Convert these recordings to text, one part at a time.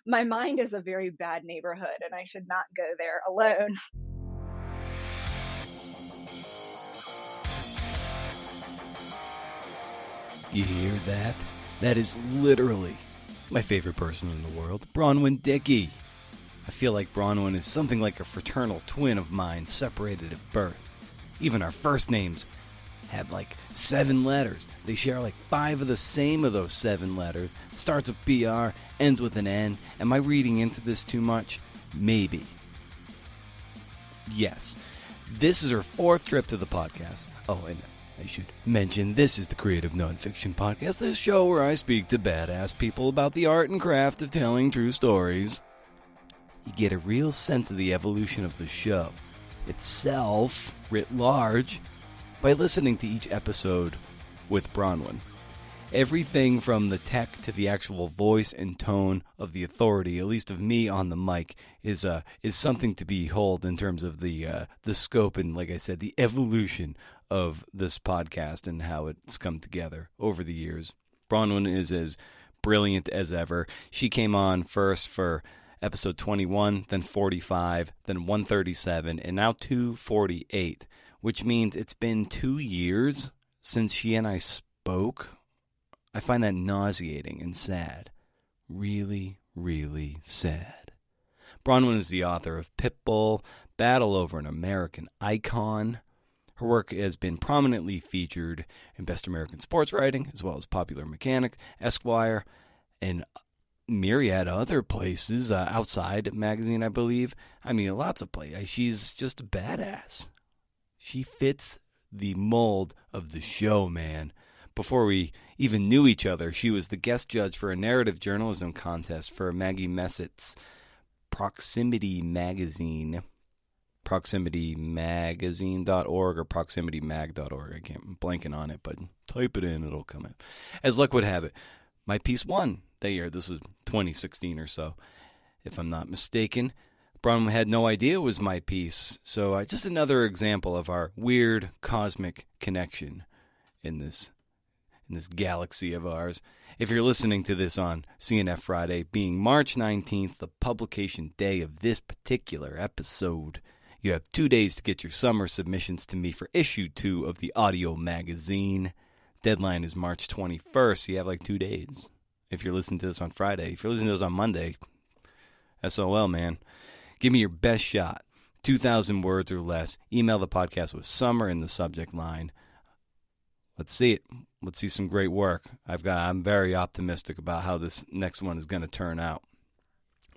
my mind is a very bad neighborhood and I should not go there alone. You hear that? That is literally my favorite person in the world, Bronwen Dickey. I feel like Bronwen is something like a fraternal twin of mine, separated at birth. Even our first names have like 7 letters. They share like 5 of the same of those 7 letters. Starts with BR, ends with an N. Am I reading into this too much? Maybe. Yes. This is her 4th trip to the podcast. Oh, and I should mention, this is the Creative Nonfiction Podcast, this show where I speak to badass people about the art and craft of telling true stories. You get a real sense of the evolution of the show itself, writ large, by listening to each episode with Bronwen. Everything from the tech to the actual voice and tone of the authority, at least of me on the mic, is something to behold in terms of the scope and, like I said, the evolution of this podcast and how it's come together over the years. Bronwen is as brilliant as ever. She came on first for episode 21, then 45, then 137, and now 248, which means it's been 2 years since she and I spoke. I find that nauseating and sad. Really, really sad. Bronwen is the author of Pitbull, Battle Over an American Icon. Her work has been prominently featured in Best American Sports Writing, as well as Popular Mechanics, Esquire, and myriad other places, Outside Magazine, I believe. I mean, lots of places. She's just a badass. She fits the mold of the show, man. Before we even knew each other, she was the guest judge for a narrative journalism contest for Maggie Messett's Proximity Magazine. ProximityMagazine.org or ProximityMag.org. I'm blanking on it, but type it in, it'll come in. As luck would have it, my piece won that year. This was 2016 or so, if I'm not mistaken. Bronwen had no idea it was my piece, so just another example of our weird cosmic connection in this galaxy of ours. If you're listening to this on CNF Friday, being March 19th, the publication day of this particular episode, you have 2 days to get your summer submissions to me for issue 2 of the audio magazine. Deadline is March 21st, so you have like 2 days. If you're listening to this on Friday. If you're listening to this on Monday, SOL, man. Give me your best shot. 2,000 words or less. Email the podcast with summer in the subject line. Let's see it. Let's see some great work. I'm very optimistic about how this next one is going to turn out.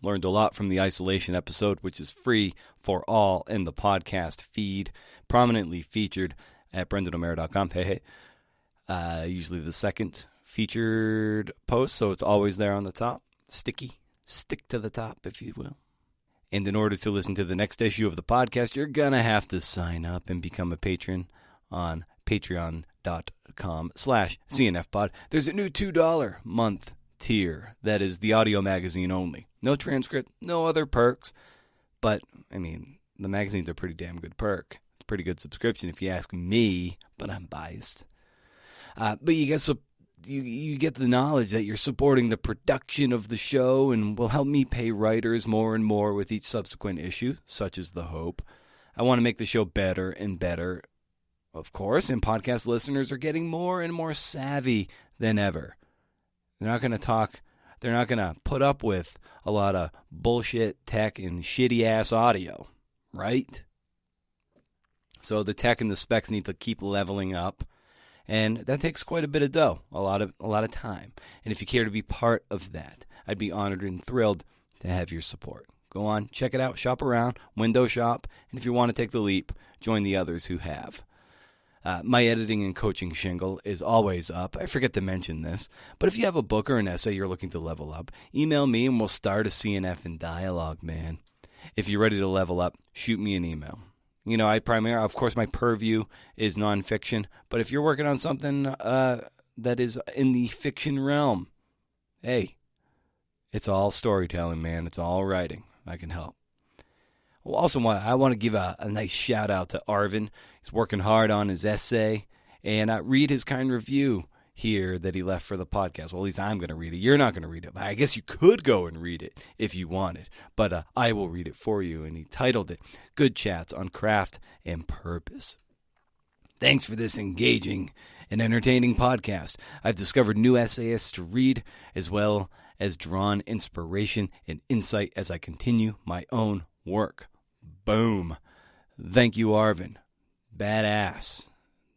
Learned a lot from the isolation episode, which is free for all in the podcast feed, prominently featured at brendanomeyer.com. Hey. Usually the second featured post, so it's always there on the top. Stick to the top, if you will. And in order to listen to the next issue of the podcast, you're going to have to sign up and become a patron on patreon.com/CNFpod. There's a new $2 month tier that is the audio magazine only. No transcript, no other perks. But, I mean, the magazine's a pretty damn good perk. It's a pretty good subscription if you ask me, but I'm biased. But you get the knowledge that you're supporting the production of the show and will help me pay writers more and more with each subsequent issue, such is the hope. I want to make the show better and better, of course, and podcast listeners are getting more and more savvy than ever. They're not going to put up with a lot of bullshit tech and shitty-ass audio, right? So the tech and the specs need to keep leveling up. And that takes quite a bit of dough, a lot of time. And if you care to be part of that, I'd be honored and thrilled to have your support. Go on, check it out, shop around, window shop, and if you want to take the leap, join the others who have. My editing and coaching shingle is always up. I forget to mention this. But if you have a book or an essay you're looking to level up, email me and we'll start a CNF in dialogue, man. If you're ready to level up, shoot me an email. You know, of course, my purview is nonfiction, but if you're working on something that is in the fiction realm, hey, it's all storytelling, man. It's all writing. I can help. Well, also, I want to give a nice shout out to Arvin. He's working hard on his essay, and read his kind review. here that he left for the podcast. Well, at least I'm going to read it. You're not going to read it. But I guess you could go and read it if you wanted. But I will read it for you. And he titled it, Good Chats on Craft and Purpose. Thanks for this engaging and entertaining podcast. I've discovered new essayists to read, as well as drawn inspiration and insight as I continue my own work. Boom. Thank you, Arvin. Badass.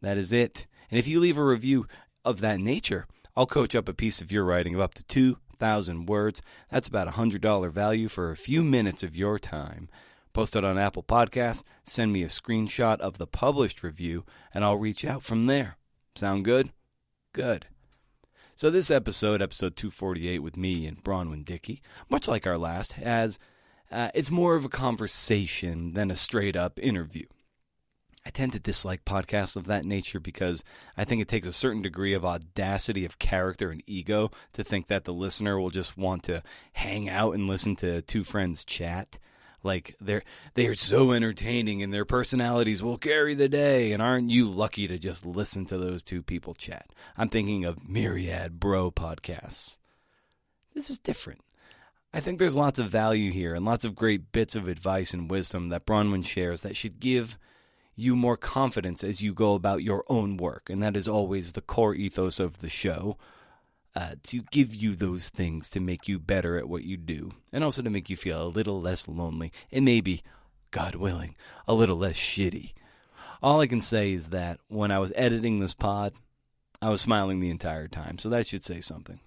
That is it. And if you leave a review of that nature, I'll coach up a piece of your writing of up to 2,000 words. That's about $100 value for a few minutes of your time. Post it on Apple Podcasts, send me a screenshot of the published review, and I'll reach out from there. Sound good? Good. So this episode 248 with me and Bronwen Dickey, much like our last, it's more of a conversation than a straight-up interview. I tend to dislike podcasts of that nature because I think it takes a certain degree of audacity of character and ego to think that the listener will just want to hang out and listen to two friends chat. Like they are so entertaining and their personalities will carry the day, and aren't you lucky to just listen to those two people chat? I'm thinking of Myriad Bro podcasts. This is different. I think there's lots of value here and lots of great bits of advice and wisdom that Bronwen shares that should give you more confidence as you go about your own work. And that is always the core ethos of the show, to give you those things to make you better at what you do, and also to make you feel a little less lonely and maybe, God willing, a little less shitty. All I can say is that when I was editing this pod, I was smiling the entire time, so that should say something.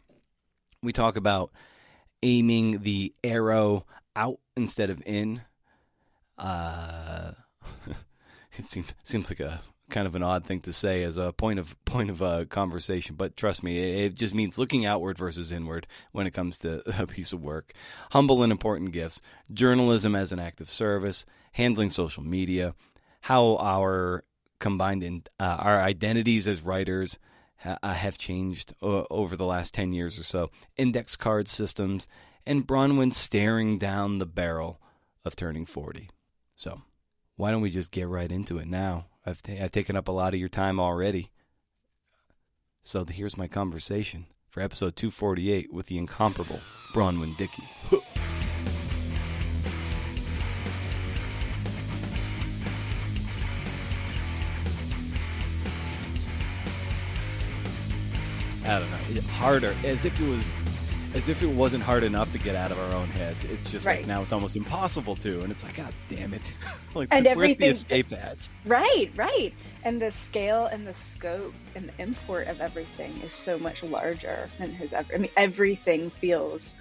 We talk about aiming the arrow out instead of in. It seems like a kind of an odd thing to say as a point of conversation, but trust me, it just means looking outward versus inward when it comes to a piece of work. Humble and important gifts, journalism as an act of service, handling social media, how our our identities as writers have changed over the last 10 years or so, index card systems, and Bronwen staring down the barrel of turning 40. So why don't we just get right into it now? I've taken up a lot of your time already. So here's my conversation for episode 248 with the incomparable Bronwen Dickey. I don't know. Harder, as if it wasn't hard enough to get out of our own heads. It's just Right. like now it's almost impossible to, and it's like, God damn it! Like, And where's the everything, escape hatch? right. And the scale and the scope and the import of everything is so much larger than his ever. I mean, everything feels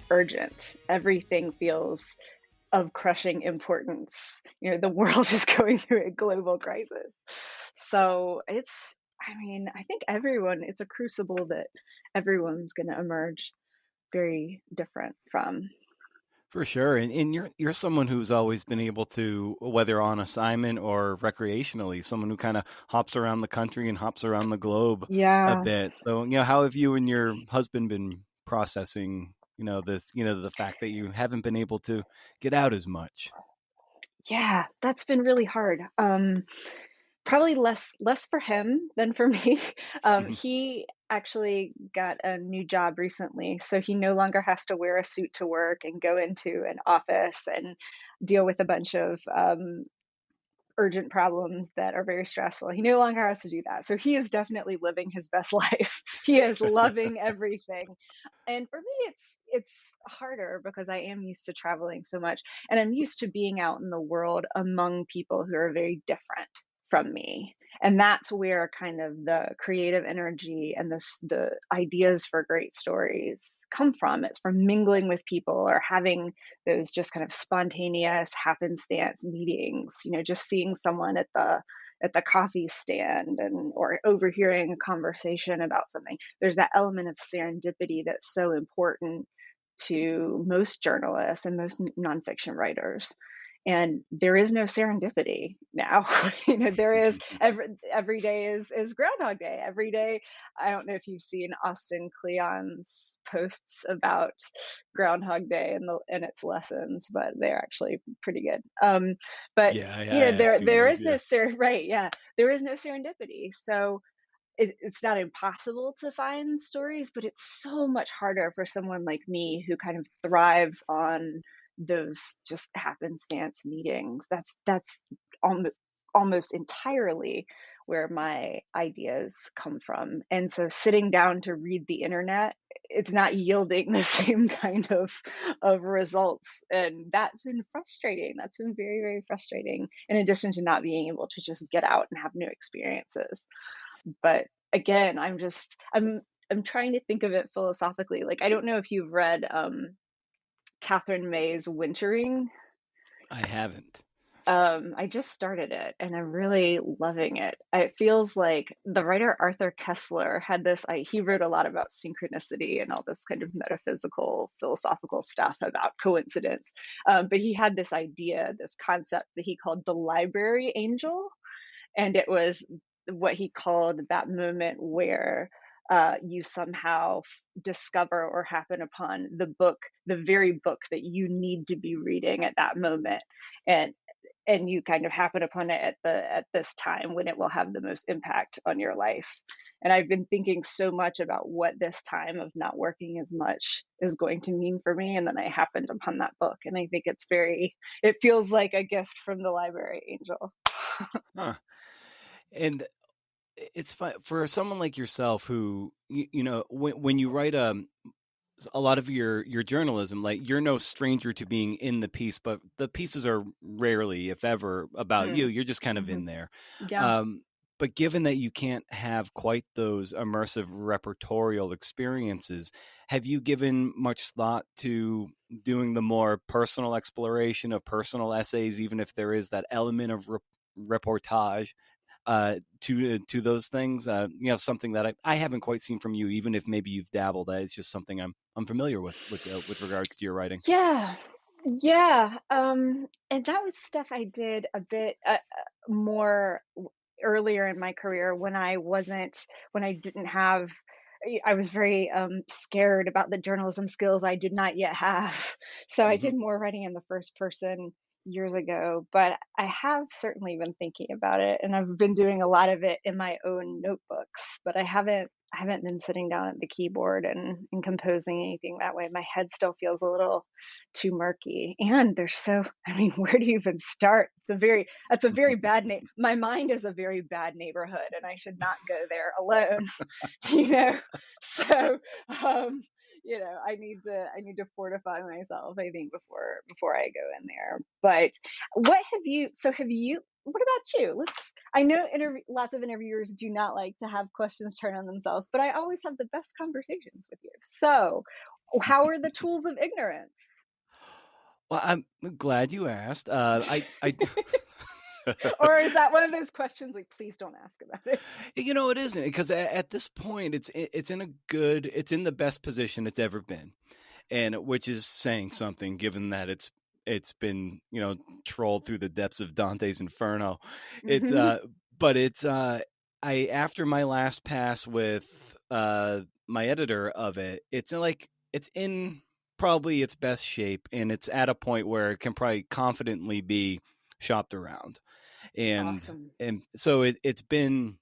urgent. Everything feels of crushing importance. You know, the world is going through a global crisis. So I think it's a crucible that everyone's going to emerge very different from. For sure, and you're someone who's always been able to, whether on assignment or recreationally, someone who kind of hops around the country and hops around the globe a Yeah. bit. So, how have you and your husband been processing, the fact that you haven't been able to get out as much? Yeah, that's been really hard. Probably less for him than for me. He actually got a new job recently, so he no longer has to wear a suit to work and go into an office and deal with a bunch of urgent problems that are very stressful. He no longer has to do that. So he is definitely living his best life. He is loving everything. And for me it's harder because I am used to traveling so much, and I'm used to being out in the world among people who are very different from me. And that's where kind of the creative energy and the ideas for great stories come from. It's from mingling with people or having those just kind of spontaneous happenstance meetings, just seeing someone at the coffee stand or overhearing a conversation about something. There's that element of serendipity that's so important to most journalists and most nonfiction writers. And there is no serendipity now. There is every day is Groundhog Day. Every day, I don't know if you've seen Austin Kleon's posts about Groundhog Day and its lessons, but they're actually pretty good. But Yeah, I've seen there those, is no yeah. right, yeah, there is no serendipity. So it's not impossible to find stories, but it's so much harder for someone like me who kind of thrives on those just happenstance meetings. That's almost entirely where my ideas come from. And so sitting down to read the internet, it's not yielding the same kind of results. And that's been frustrating. That's been very, very frustrating, in addition to not being able to just get out and have new experiences. But again, I'm trying to think of it philosophically. Like, I don't know if you've read Catherine May's Wintering. I haven't. I just started it and I'm really loving it. It feels like the writer Arthur Kessler had this, he wrote a lot about synchronicity and all this kind of metaphysical, philosophical stuff about coincidence. But he had this idea, this concept that he called the library angel. And it was what he called that moment where you somehow discover or happen upon the very book that you need to be reading at that moment. And you kind of happen upon it at this time when it will have the most impact on your life. And I've been thinking so much about what this time of not working as much is going to mean for me, and then I happened upon that book, and I think it feels like a gift from the library angel. Huh. And it's fun for someone like yourself who, when you write a lot of your journalism, like, you're no stranger to being in the piece, but the pieces are rarely, if ever, about you. Mm. You're just kind of Hmm. in there. Yeah. Um, but given that you can't have quite those immersive repertorial experiences, have you given much thought to doing the more personal exploration of personal essays, even if there is that element of reportage to those things? Something that I haven't quite seen from you, even if maybe you've dabbled. That it's just something I'm familiar with regards to your writing. Yeah. Yeah. And that was stuff I did a bit more earlier in my career when I didn't have, I was very scared about the journalism skills I did not yet have. So I Hmm. did more writing in the first person years ago, but I have certainly been thinking about it, and I've been doing a lot of it in my own notebooks, but I haven't been sitting down at the keyboard and composing anything that way. My head still feels a little too murky, and there's so, I mean, where do you even start? That's a very bad name. My mind is a very bad neighborhood, and I should not go there alone. you know. So, um, I need to fortify myself, I think, before I go in there. But have you? What about you? I know lots of interviewers do not like to have questions turn on themselves, but I always have the best conversations with you. So, how are the tools of ignorance? Well, I'm glad you asked. I Or is that one of those questions like, please don't ask about it? it isn't, because at this point it's in the best position it's ever been, and which is saying something, given that it's been trolled through the depths of Dante's Inferno. It's but it's I after my last pass with my editor of it, it's in probably its best shape, and it's at a point where it can probably confidently be shopped around. and Awesome. and so it's been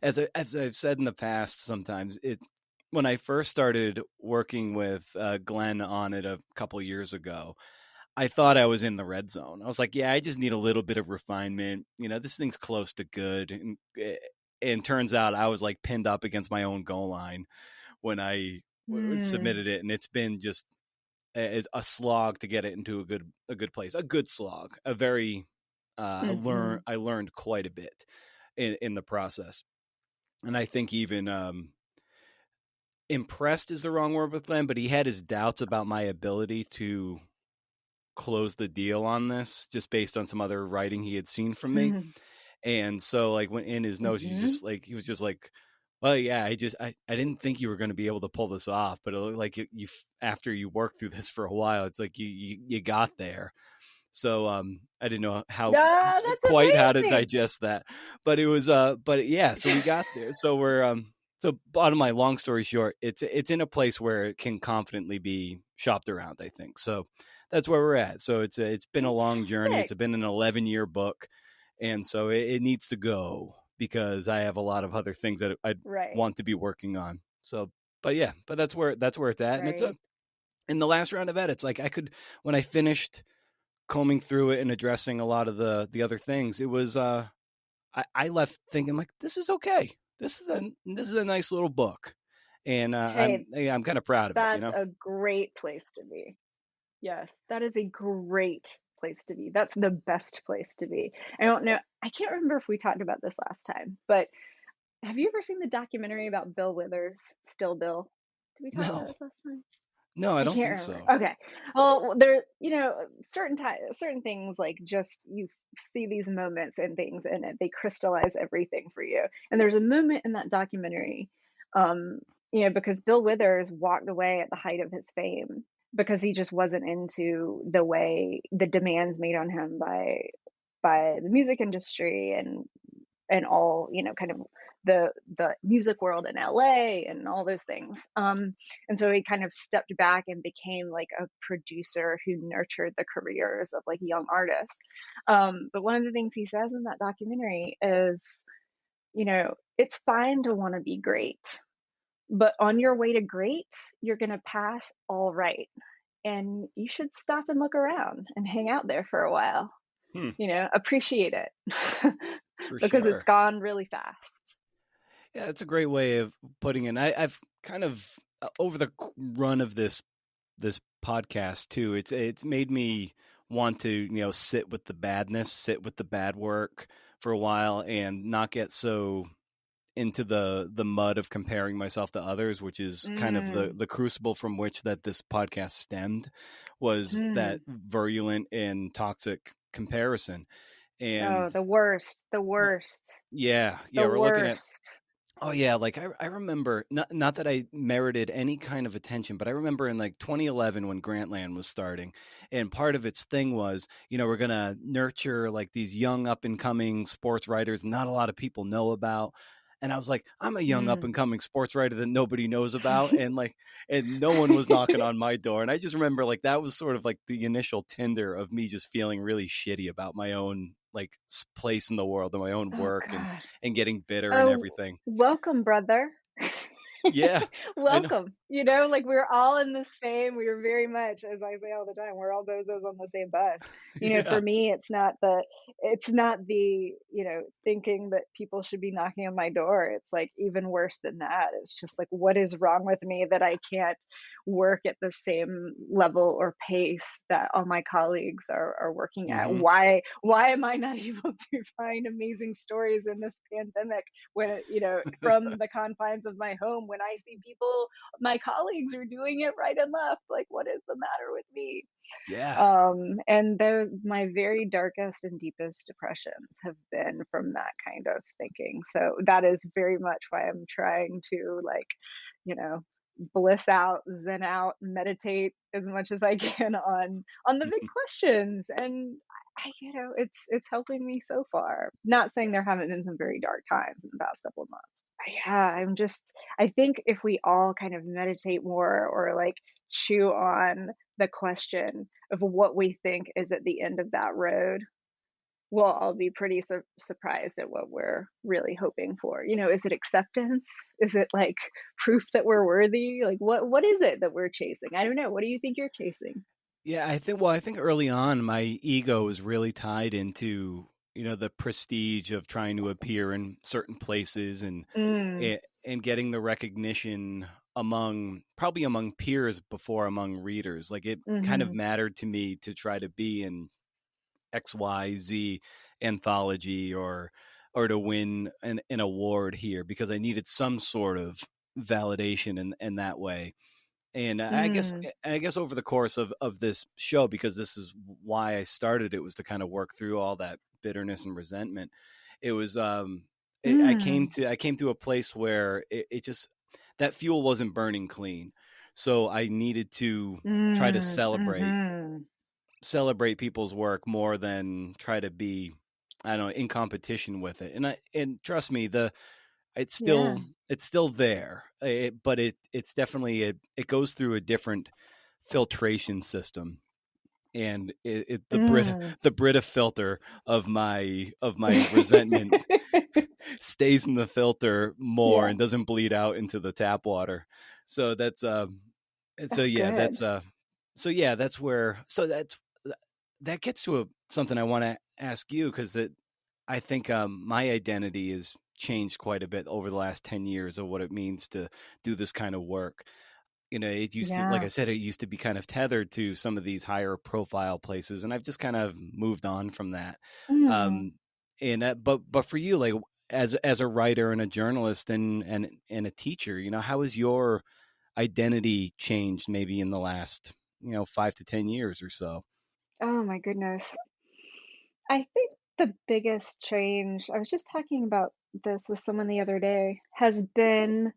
as I've said in the past, sometimes when I first started working with Glenn on it a couple years ago, I thought I was in the red zone. I was like, yeah, I just need a little bit of refinement. This thing's close to good. And turns out I was like pinned up against my own goal line when I Mm. submitted it, and it's been just a slog to get it into a good place, a good slog, a very Hmm. I learned quite a bit in the process. And I think even impressed is the wrong word with Glenn, but he had his doubts about my ability to close the deal on this, just based on some other writing he had seen from me. Hmm. And so, like, when in his notes, Hmm. he was just like, well, yeah, I didn't think you were going to be able to pull this off, but it looked like you after you work through this for a while, it's like you got there. So I didn't know how Ah, that's quite how to amazing. digest that, but it was but yeah, so we got there. So we're so bottom line, long story short, it's in a place where it can confidently be shopped around, I think. So that's where we're at. So it's been a long journey. It's Fantastic. been an 11-year book, and so it needs to go because I have a lot of other things that I'd Right. want to be working on. So, but that's where it's at. And it's Right. in the last round of edits, like when I finished combing through it and addressing a lot of the other things, it was, I left thinking like, this is okay. This is a nice little book. And Hey, I'm kind of proud of it, you that's know? a great place to be. Yes, that is a great place to be. That's the best place to be. I don't know, I can't remember if we talked about this last time, but have you ever seen the documentary about Bill Withers, Still Bill? Did we talk about No, this last time? no, I I don't can't think remember. so. Okay. Well, there, certain things like just you see these moments and things in it, they crystallize everything for you. And there's a moment in that documentary, um, because Bill Withers walked away at the height of his fame because he just wasn't into the way the demands made on him by the music industry and all, kind of the music world in LA and all those things. And so he kind of stepped back and became like a producer who nurtured the careers of like young artists. But one of the things he says in that documentary is, it's fine to want to be great, but on your way to great, you're going to pass all right. And you should stop and look around and hang out there for a while, Hmm, appreciate it for because it's sure. gone really fast. Yeah, that's a great way of putting it. I've kind of over the run of this podcast too. It's made me want to sit with the badness, sit with the bad work for a while, and not get so into the mud of comparing myself to others, which is kind of Mm. the crucible from which that this podcast stemmed, was that Mm. virulent and toxic comparison. Oh, And the worst, the worst, yeah, the we're looking at. worst. Oh yeah, like I remember, not that I merited any kind of attention, but I remember in like 2011 when Grantland was starting, and part of its thing was, we're gonna nurture like these young up and coming sports writers not a lot of people know about. And I was like, I'm a young up Mm. and coming sports writer that nobody knows about, and no one was knocking on my door. And I just remember like that was sort of like the initial tinder of me just feeling really shitty about my own like place in the world and my own Oh work God. and getting bitter and Oh, everything. welcome, brother. Yeah, I know. Welcome. Like we're all in the same, we're very much, as I say all the time, we're all bozos on the same bus. For Yeah. me, it's not the, thinking that people should be knocking on my door. It's like even worse than that. It's just like, what is wrong with me that I can't work at the same level or pace that all my colleagues are working at? Hmm. Why am I not able to find amazing stories in this pandemic when, from the confines of my home, when I see people, my colleagues are doing it right and left? Like, what is the matter with me? Yeah. And my very darkest and deepest depressions have been from that kind of thinking. So that is very much why I'm trying to, like, you know, bliss out, zen out, meditate as much as I can on the big questions. And it's helping me so far. Not saying there haven't been some very dark times in the past couple of months. But yeah, I think if we all kind of meditate more or like chew on the question of what we think is at the end of that road, we'll all be pretty surprised at what we're really hoping for. Is it acceptance? Is it like proof that we're worthy? Like what is it that we're chasing? I don't know. What do you think you're chasing? Yeah, I think early on my ego was really tied into, the prestige of trying to appear in certain places Mm, and getting the recognition probably among peers before among readers. Like it kind of mm-hmm, mattered to me to try to be in XYZ anthology or to win an award here because I needed some sort of validation in that way. And mm, I guess over the course of this show, because this is why I started it, was to kind of work through all that bitterness and resentment. It was mm, I came to a place where it just that fuel wasn't burning clean. So I needed to try to mm-hmm. celebrate people's work more than try to be, I don't know, in competition with it. And trust me, it's Yeah. still there, but it's definitely it goes through a different filtration system. and Mm. the Brita filter of my resentment stays in the filter more Yeah, and doesn't bleed out into the tap water. So that's so oh, yeah, good. that's where that gets to something I want to ask you, because I think my identity has changed quite a bit over the last 10 years of what it means to do this kind of work. It used to, like Yeah. I said, it used to be kind of tethered to some of these higher profile places, and I've just kind of moved on from that. Mm. Um, and but for you, like as a writer and a journalist and a teacher, how has your identity changed maybe in the last 5 to 10 years or so? Oh my goodness. I think the biggest change, I was just talking about this with someone the other day, has been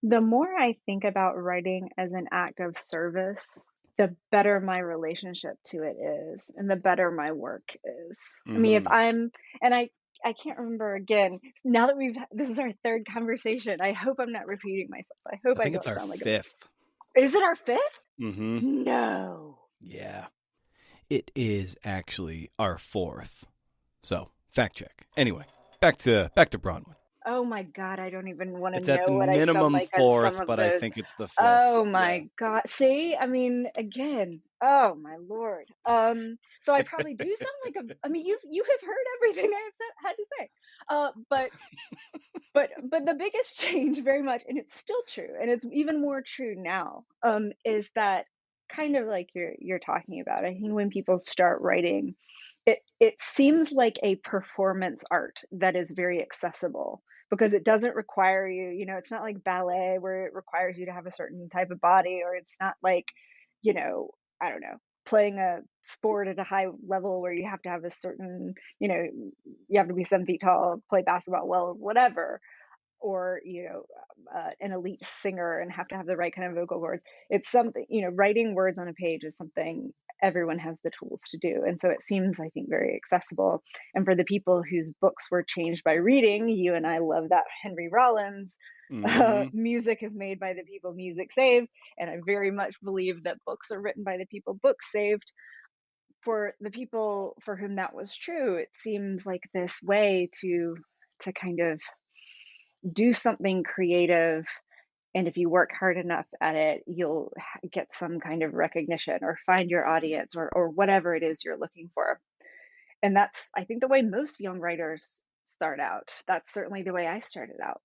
the more I think about writing as an act of service, the better my relationship to it is, and the better my work is. I mean, if Hmm. I'm, and I can't remember again, now that this is our third conversation, I hope I'm not repeating myself. I hope I I think it's don't our sound like fifth. is it our fifth? Hmm. No. Yeah, it is actually our fourth. So fact check. Anyway, back to Bronwyn. Oh my God, I don't even want to It's at the know what I sound minimum like on some fourth, of but I those. think it's the fifth. Oh Yeah. my God. See, I mean, again, oh my Lord. So I probably do sound like I mean, you have heard everything had to say. But the biggest change very much, and it's still true, and it's even more true now, is that kind of like you're talking about. I think when people start writing, it seems like a performance art that is very accessible because it doesn't require you, it's not like ballet where it requires you to have a certain type of body, or it's not like, you know, I don't know, playing a sport at a high level where you have to have a certain, you have to be 7 feet tall, play basketball well, whatever, or an elite singer and have to have the right kind of vocal cords. It's something, writing words on a page is something everyone has the tools to do, and so it seems, I think, very accessible. And for the people whose books were changed by reading, you and I love that Henry Rollins, Hmm. music is made by the people music saved, and I very much believe that books are written by the people books saved. For the people for whom that was true, it seems like this way to kind of do something creative, and if you work hard enough at it, you'll get some kind of recognition or find your audience, or whatever it is you're looking for. And that's, I think, the way most young writers start out. That's certainly the way I started out.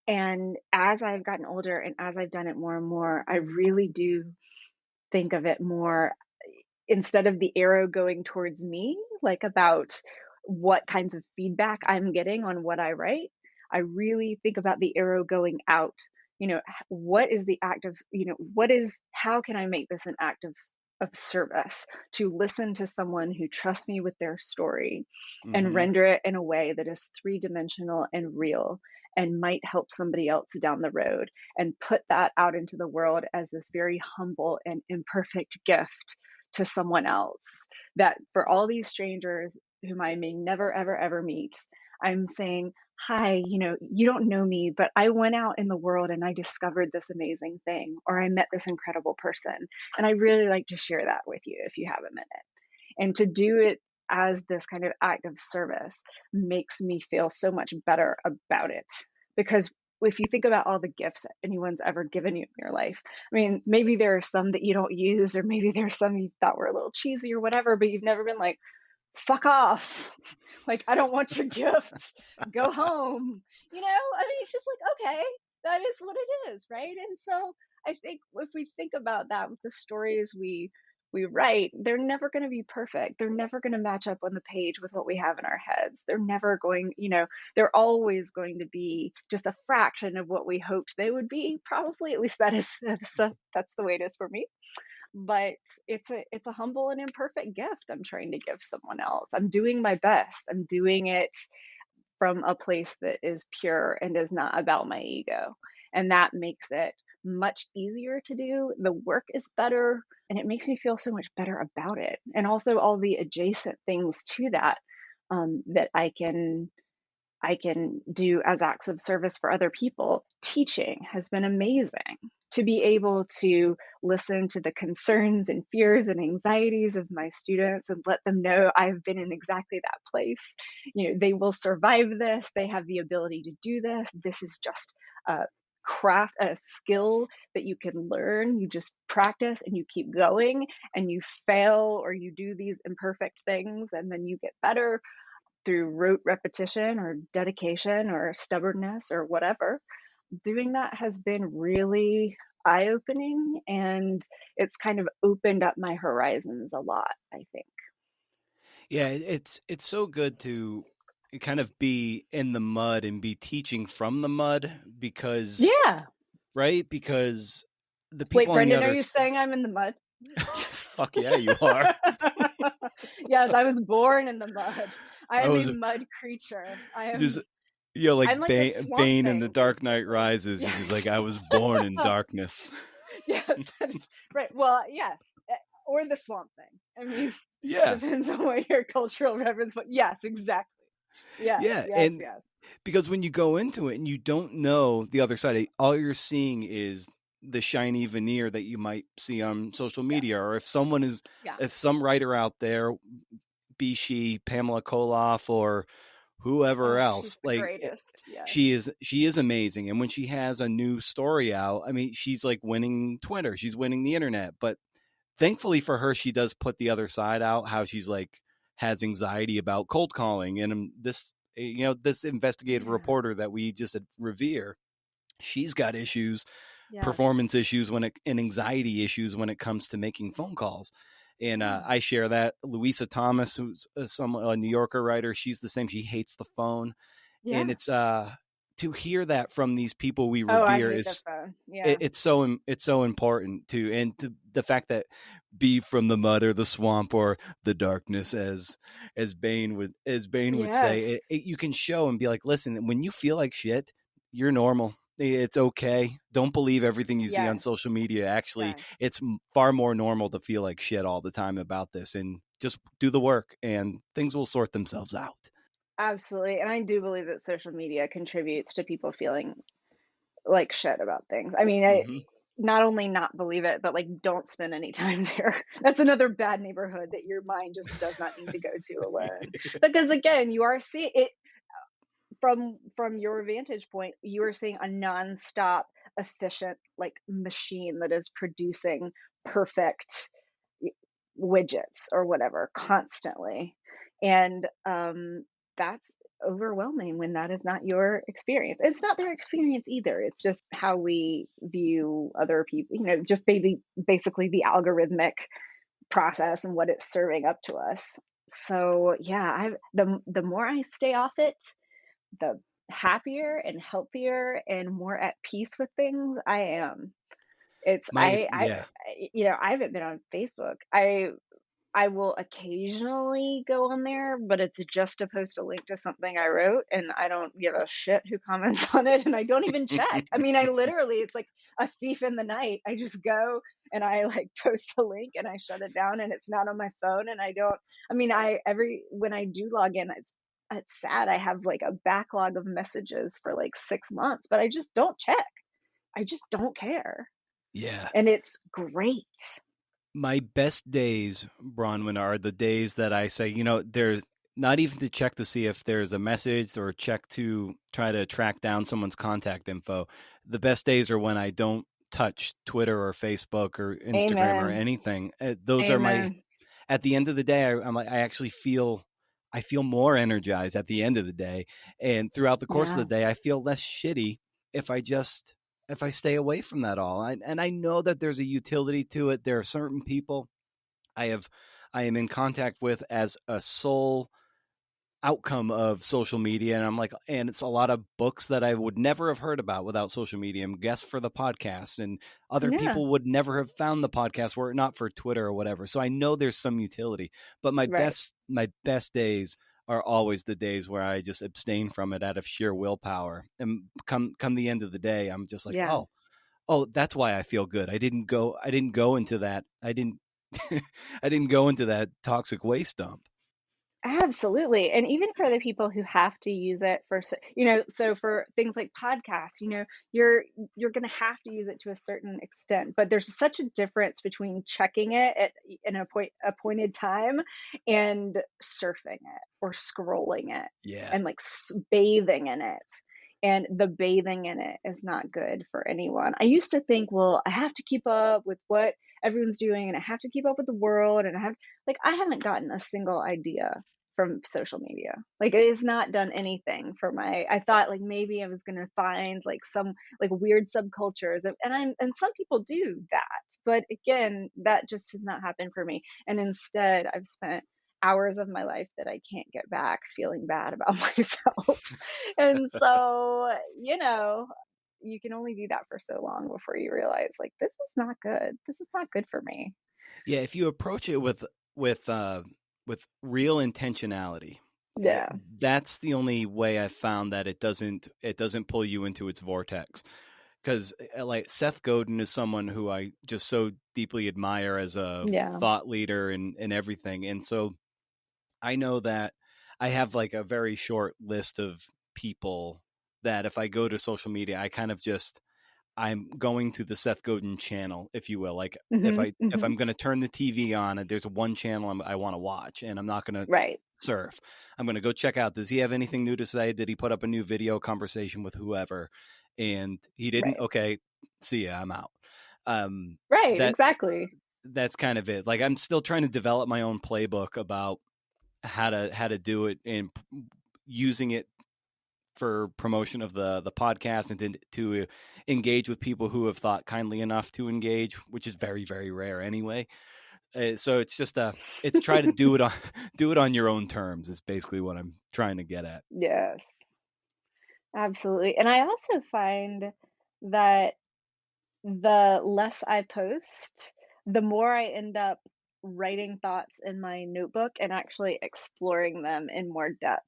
And as I've gotten older and as I've done it more and more, I really do think of it more, instead of the arrow going towards me, like about what kinds of feedback I'm getting on what I write, I really think about the arrow going out. What is the act of, how can I make this an act of service to listen to someone who trusts me with their story and Hmm. render it in a way that is three-dimensional and real and might help somebody else down the road, and put that out into the world as this very humble and imperfect gift to someone else, that for all these strangers whom I may never, ever, ever meet, I'm saying, hi, you don't know me, but I went out in the world and I discovered this amazing thing, or I met this incredible person. And I really like to share that with you if you have a minute. And to do it as this kind of act of service makes me feel so much better about it. Because if you think about all the gifts that anyone's ever given you in your life, I mean, maybe there are some that you don't use, or maybe there's some you thought were a little cheesy or whatever, but you've never been like, fuck off. Like, I don't want your gift. Go home. I mean, it's just like, okay, that is what it is, right? And so I think if we think about that with the stories we write, they're never going to be perfect. They're never going to match up on the page with what we have in our heads. They're never going, they're always going to be just a fraction of what we hoped they would be. Probably, at least that's the way it is for me. But it's a humble and imperfect gift I'm trying to give someone else. I'm doing my best. I'm doing it from a place that is pure and is not about my ego, and that makes it much easier to do. The work is better, and it makes me feel so much better about it, and also all the adjacent things to that, that I can do as acts of service for other people. Teaching has been amazing to be able to listen to the concerns and fears and anxieties of my students and let them know I've been in exactly that place. They will survive this. They have the ability to do this. This is just a craft, a skill that you can learn. You just practice and you keep going, and you fail or you do these imperfect things, and then you get better through rote repetition or dedication or stubbornness or whatever. Doing that has been really eye-opening, and it's kind of opened up my horizons a lot, I think. Yeah, it's so good to kind of be in the mud and be teaching from the mud because, Yeah. right? Because the Wait, people on the Brendan, are other you saying I'm in the mud? fuck yeah, you are. Yes, I was born in the mud. I I am a was mud creature. just like I'm like a swamp Bane in The thing, Dark Knight basically. Rises. He's just like, I was Yes. born in darkness. Yes, that is right. Well, yes. Or the swamp thing. I mean, Yeah. depends on what your cultural reference, but yes, exactly. Yes, Yeah. yes, And yes. because when you go into it and you don't know the other side, all you're seeing is the shiny veneer that you might see on social Yeah, media. Or yeah. if some writer out there, be she Pamela Koloff or whoever Oh, else, she's the greatest. Yes. she is amazing. And when she has a new story out, I mean, she's like winning Twitter, she's winning the internet. But thankfully for her, she does put the other side out, how she's like has anxiety about cold calling. And this investigative Yeah. reporter that we just revere, she's got issues, Yes. performance issues and anxiety issues when it comes to making phone calls. And Yeah. I share that. Louisa Thomas, who's a New Yorker writer, she's the same. She hates the phone. And Yeah. it's to hear that from these people we Oh, I revere hate the is phone. Yeah. it's so important too. And the fact that be from the mud or the swamp or the darkness, as Bane would Yes. say, you can show and be like, listen, when you feel like shit, you're normal. It's okay. Don't believe everything you see on Yes. social media. Actually, Yes. it's far more normal to feel like shit all the time about this, and just do the work and things will sort themselves out. Absolutely. And I do believe that social media contributes to people feeling like shit about things. I mean, I Mm-hmm. not only not believe it, but like don't spend any time there. That's another bad neighborhood that your mind just does not need to go to alone. Because again, you are seeing it from your vantage point, you are seeing a nonstop, efficient like machine that is producing perfect widgets or whatever constantly. And that's overwhelming when that is not your experience. It's not their experience either. It's just how we view other people, just basically the algorithmic process and what it's serving up to us. So yeah, the more I stay off it, the happier and healthier and more at peace with things I am. It's Yeah. I haven't been on Facebook. I will occasionally go on there, but it's just to post a link to something I wrote, and I don't give a shit who comments on it, and I don't even check. I mean, I literally, it's like a thief in the night. I just go and I like post the link and I shut it down, and it's not on my phone, and I don't. I mean, when I do log in, it's sad. I have like a backlog of messages for like 6 months, but I just don't check. I just don't care, Yeah. and it's great. My best days, Bronwyn, are the days that I say, there's not even to check to see if there's a message or check to try to track down someone's contact info. The best days are when I don't touch Twitter or Facebook or Instagram or Amen. anything. Those are Amen. at the end of the day, I'm like, I feel more energized at the end of the day. And throughout the course of Yeah. the day, I feel less shitty if I stay away from that all. And I know that there's a utility to it. There are certain people I am in contact with as a sole outcome of social media. And it's a lot of books that I would never have heard about without social media, and guests for the podcast, and other Yeah. people would never have found the podcast were it not for Twitter or whatever. So I know there's some utility, but Right. my best days are always the days where I just abstain from it out of sheer willpower. And come the end of the day, I'm just like, Yeah. oh, that's why I feel good. I didn't go into that. I didn't I didn't go into that toxic waste dump. Absolutely. And even for the people who have to use it for, you know, so for things like podcasts, you know, you're going to have to use it to a certain extent, but there's such a difference between checking it at an appointed time and surfing it or scrolling it Yeah. and like bathing in it. And the bathing in it is not good for anyone. I used to think, well, I have to keep up with what everyone's doing and I have to keep up with the world and I haven't gotten a single idea from social media. Like it has not done anything for my, I thought like maybe I was going to find like some like weird subcultures and some people do that. But again, that just has not happened for me. And instead I've spent hours of my life that I can't get back feeling bad about myself. And so, you know, you can only do that for so long before you realize like this is not good. This is not good for me. Yeah, if you approach it with uh with real intentionality, it, Yeah. that's the only way I've found that it doesn't pull you into its vortex. Because like Seth Godin is someone who I just so deeply admire as a Yeah. thought leader and everything, and so I know that I have like a very short list of people that if I go to social media, I kind of just I'm going to the Seth Godin channel, if you will. Like Mhm. if Mhm. I'm going to turn the TV on, and there's one channel I want to watch, and I'm not going to Right. surf. I'm going to go check out. Does he have anything new to say? Did he put up a new video conversation with whoever? And he didn't. Right. Okay, see ya. I'm out. Um, Right, that exactly. that's kind of it. Like I'm still trying to develop my own playbook about how to do it and using it for promotion of the podcast and to engage with people who have thought kindly enough to engage, which is very very rare anyway. So it's just it's try to do it on do it on your own terms is basically what I'm trying to get at. Yes, absolutely. And I also find that the less I post, the more I end up writing thoughts in my notebook and actually exploring them in more depth,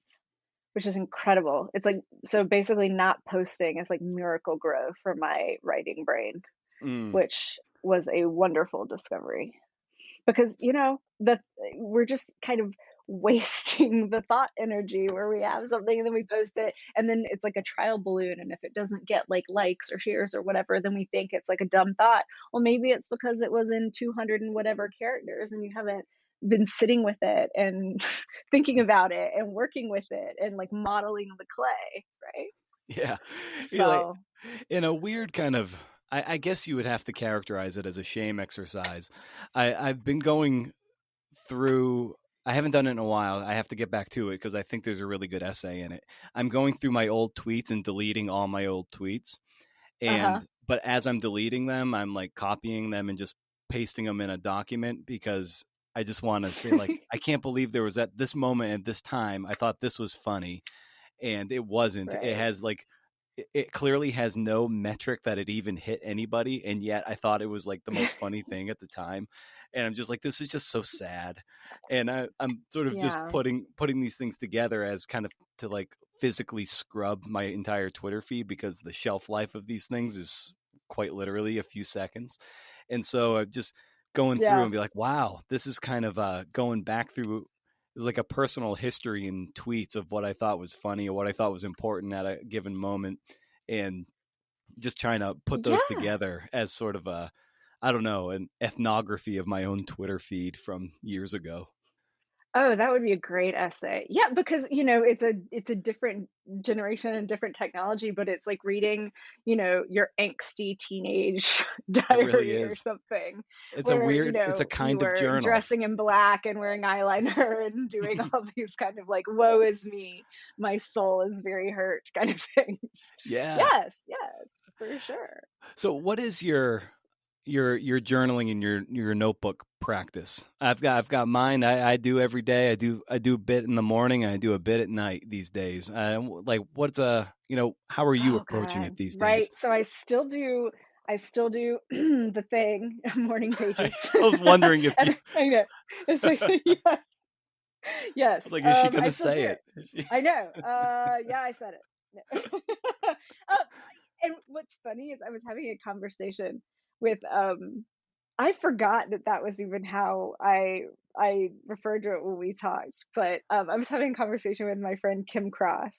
which is incredible. It's like, so basically, not posting is like miracle grow for my writing brain, Mm. which was a wonderful discovery. Because you know the we're just kind of wasting the thought energy where we have something and then we post it and then it's like a trial balloon, and if it doesn't get like likes or shares or whatever, then we think it's like a dumb thought. Well, maybe it's because it was in 200 and whatever characters and you haven't been sitting with it and thinking about it and working with it and like modeling the clay, right? Yeah, like So in a weird kind of I guess you would have to characterize it as a shame exercise. I've been going through I haven't done it in a while. I have to get back to it because I think there's a really good essay in it. I'm going through my old tweets and deleting all my old tweets. uh-huh. But as I'm deleting them, I'm like copying them and just pasting them in a document because I just want to say like I can't believe there was at this moment at this time I thought this was funny and it wasn't. It Right. has like it clearly has no metric that it even hit anybody, and yet I thought it was like the most funny thing at the time. And I'm just like, this is just so sad. And I'm sort of just Yeah. putting these things together as kind of to like physically scrub my entire Twitter feed because the shelf life of these things is quite literally a few seconds. And so I'm just going through Yeah. and be like, wow, this is kind of going back through is like a personal history in tweets of what I thought was funny or what I thought was important at a given moment, and just trying to put those Yeah. together as sort of a, I don't know, an ethnography of my own Twitter feed from years ago. Oh, that would be a great essay. Yeah, because, you know, it's a different generation and different technology, but it's like reading, you know, your angsty teenage It really diary or is. something It's a where, you weird. It's a know, you kind of were journal. dressing in black and wearing eyeliner and doing all these kind of like, woe is me, my soul is very hurt kind of things. Yeah. Yes, yes, for sure. So, what is your journaling and your notebook practice? I've got mine. I do every day. I do a bit in the morning. And I do a bit at night these days. Like what's how are you Oh approaching it God. these days? Right. So I still do the thing, morning I pages. was wondering if you. And I know. It's like yes, I yes. was like, is she I gonna still do say it. it? Is she... I know. Yeah, I said it. No. And what's funny is I was having a conversation with I forgot that that was even how I referred to it when we talked. But I was having a conversation with my friend Kim Cross,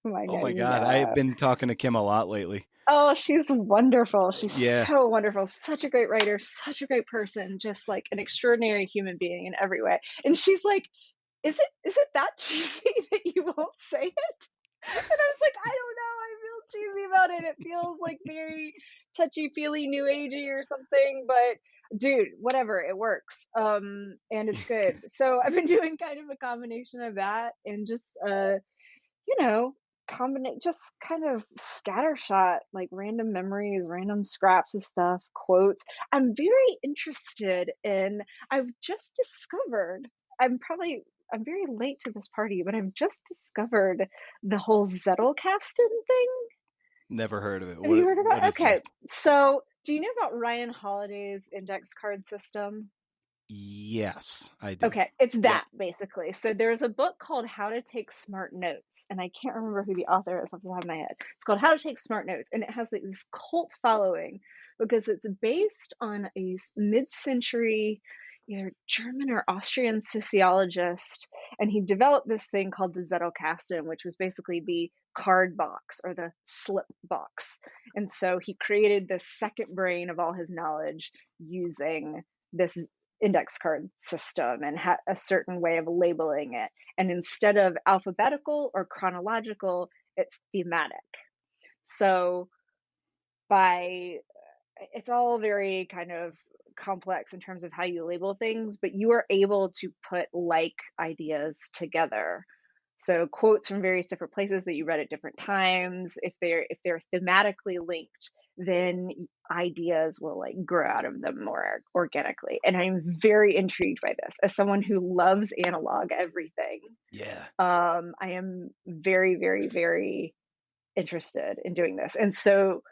whom I Oh know my you God, I have know. been talking to Kim a lot lately. Oh, she's wonderful. She's Yeah. so wonderful. Such a great writer, such a great person, just like an extraordinary human being in every way. And she's like, is it that cheesy that you won't say it? And I was like, I don't know. I feel cheesy about it. It feels like very touchy feely new agey or something, but dude, whatever, it works. And it's good. So I've been doing kind of a combination of that and just you know, combinate just kind of scattershot, like random memories, random scraps of stuff, quotes. I'm very interested in, I've just discovered, I'm very late to this party, but I've just discovered the whole Zettelkasten thing. Never heard of it. Have you heard What about? is this? Okay, so do you know about Ryan Holiday's index card system? Yes, I do. Okay, it's Yep. that basically. So there's a book called How to Take Smart Notes, and I can't remember who the author is off the top of my head. It's called How to Take Smart Notes, and it has like this cult following because it's based on a mid-century either German or Austrian sociologist, and he developed this thing called the Zettelkasten, which was basically the card box or the slip box. And so he created this second brain of all his knowledge using this index card system and a certain way of labeling it. And instead of alphabetical or chronological, it's thematic. So by it's all very kind of complex in terms of how you label things, but you are able to put like ideas together. So quotes from various different places that you read at different times, if they're thematically linked, then ideas will like grow out of them more organically. And I'm very intrigued by this as someone who loves analog everything. Yeah. I am very, very, very interested in doing this. And so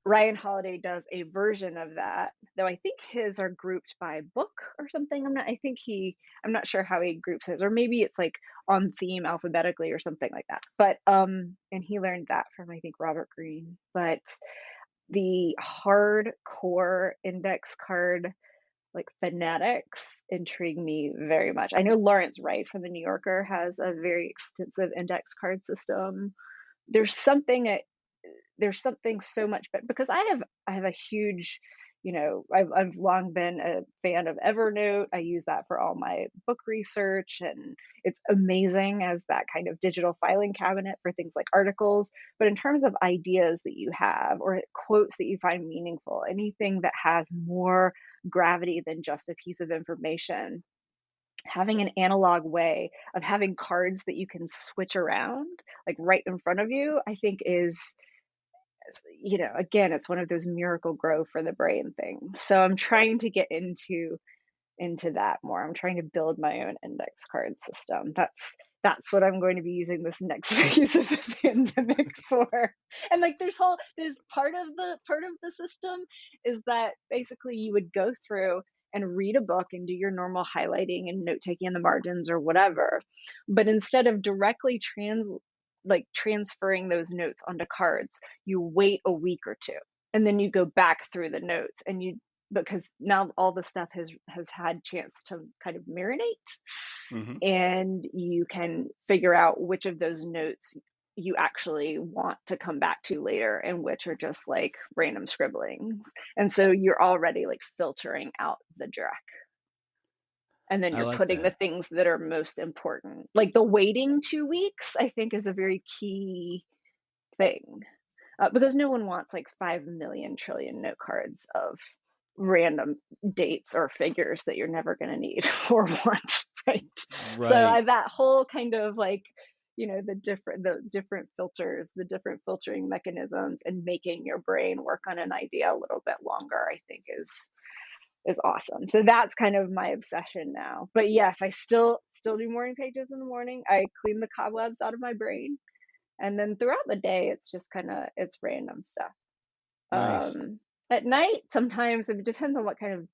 Ryan Holiday does a version of that, though I think his are grouped by book or something. I'm not sure how he groups his, or maybe it's like on theme alphabetically or something like that. But and he learned that from I think Robert Greene. But the hardcore index card like phonetics intrigue me very much. I know Lawrence Wright from the New Yorker has a very extensive index card system. There's something there's something so much better because I have a huge, I've long been a fan of Evernote. I use that for all my book research, and it's amazing as that kind of digital filing cabinet for things like articles. But in terms of ideas that you have or quotes that you find meaningful, anything that has more gravity than just a piece of information, having an analog way of having cards that you can switch around like right in front of you, I think is, again, it's one of those miracle grow for the brain things. So I'm trying to get into that more. I'm trying to build my own index card system. That's what I'm going to be using this next phase of the pandemic for. And like there's part of the system is that basically you would go through and read a book and do your normal highlighting and note taking in the margins or whatever. But instead of directly transferring those notes onto cards, you wait a week or two and then you go back through the notes and you because now all the stuff has had chance to kind of marinate, Mm-hmm. and you can figure out which of those notes you actually want to come back to later and which are just like random scribblings. And so you're already like filtering out the dreck, and then I you're like putting that. the things that are most important. Like the waiting 2 weeks, I think, is a very key thing, because no one wants like 5 million trillion note cards of random dates or figures that you're never going to need or want, right? So Right. that whole kind of like, the different filters, the different filtering mechanisms, and making your brain work on an idea a little bit longer, I think is awesome. So that's kind of my obsession now. But yes, I still do morning pages in the morning. I clean the cobwebs out of my brain, and then throughout the day it's just kind of it's random stuff. Nice. At night, sometimes it depends on what kind of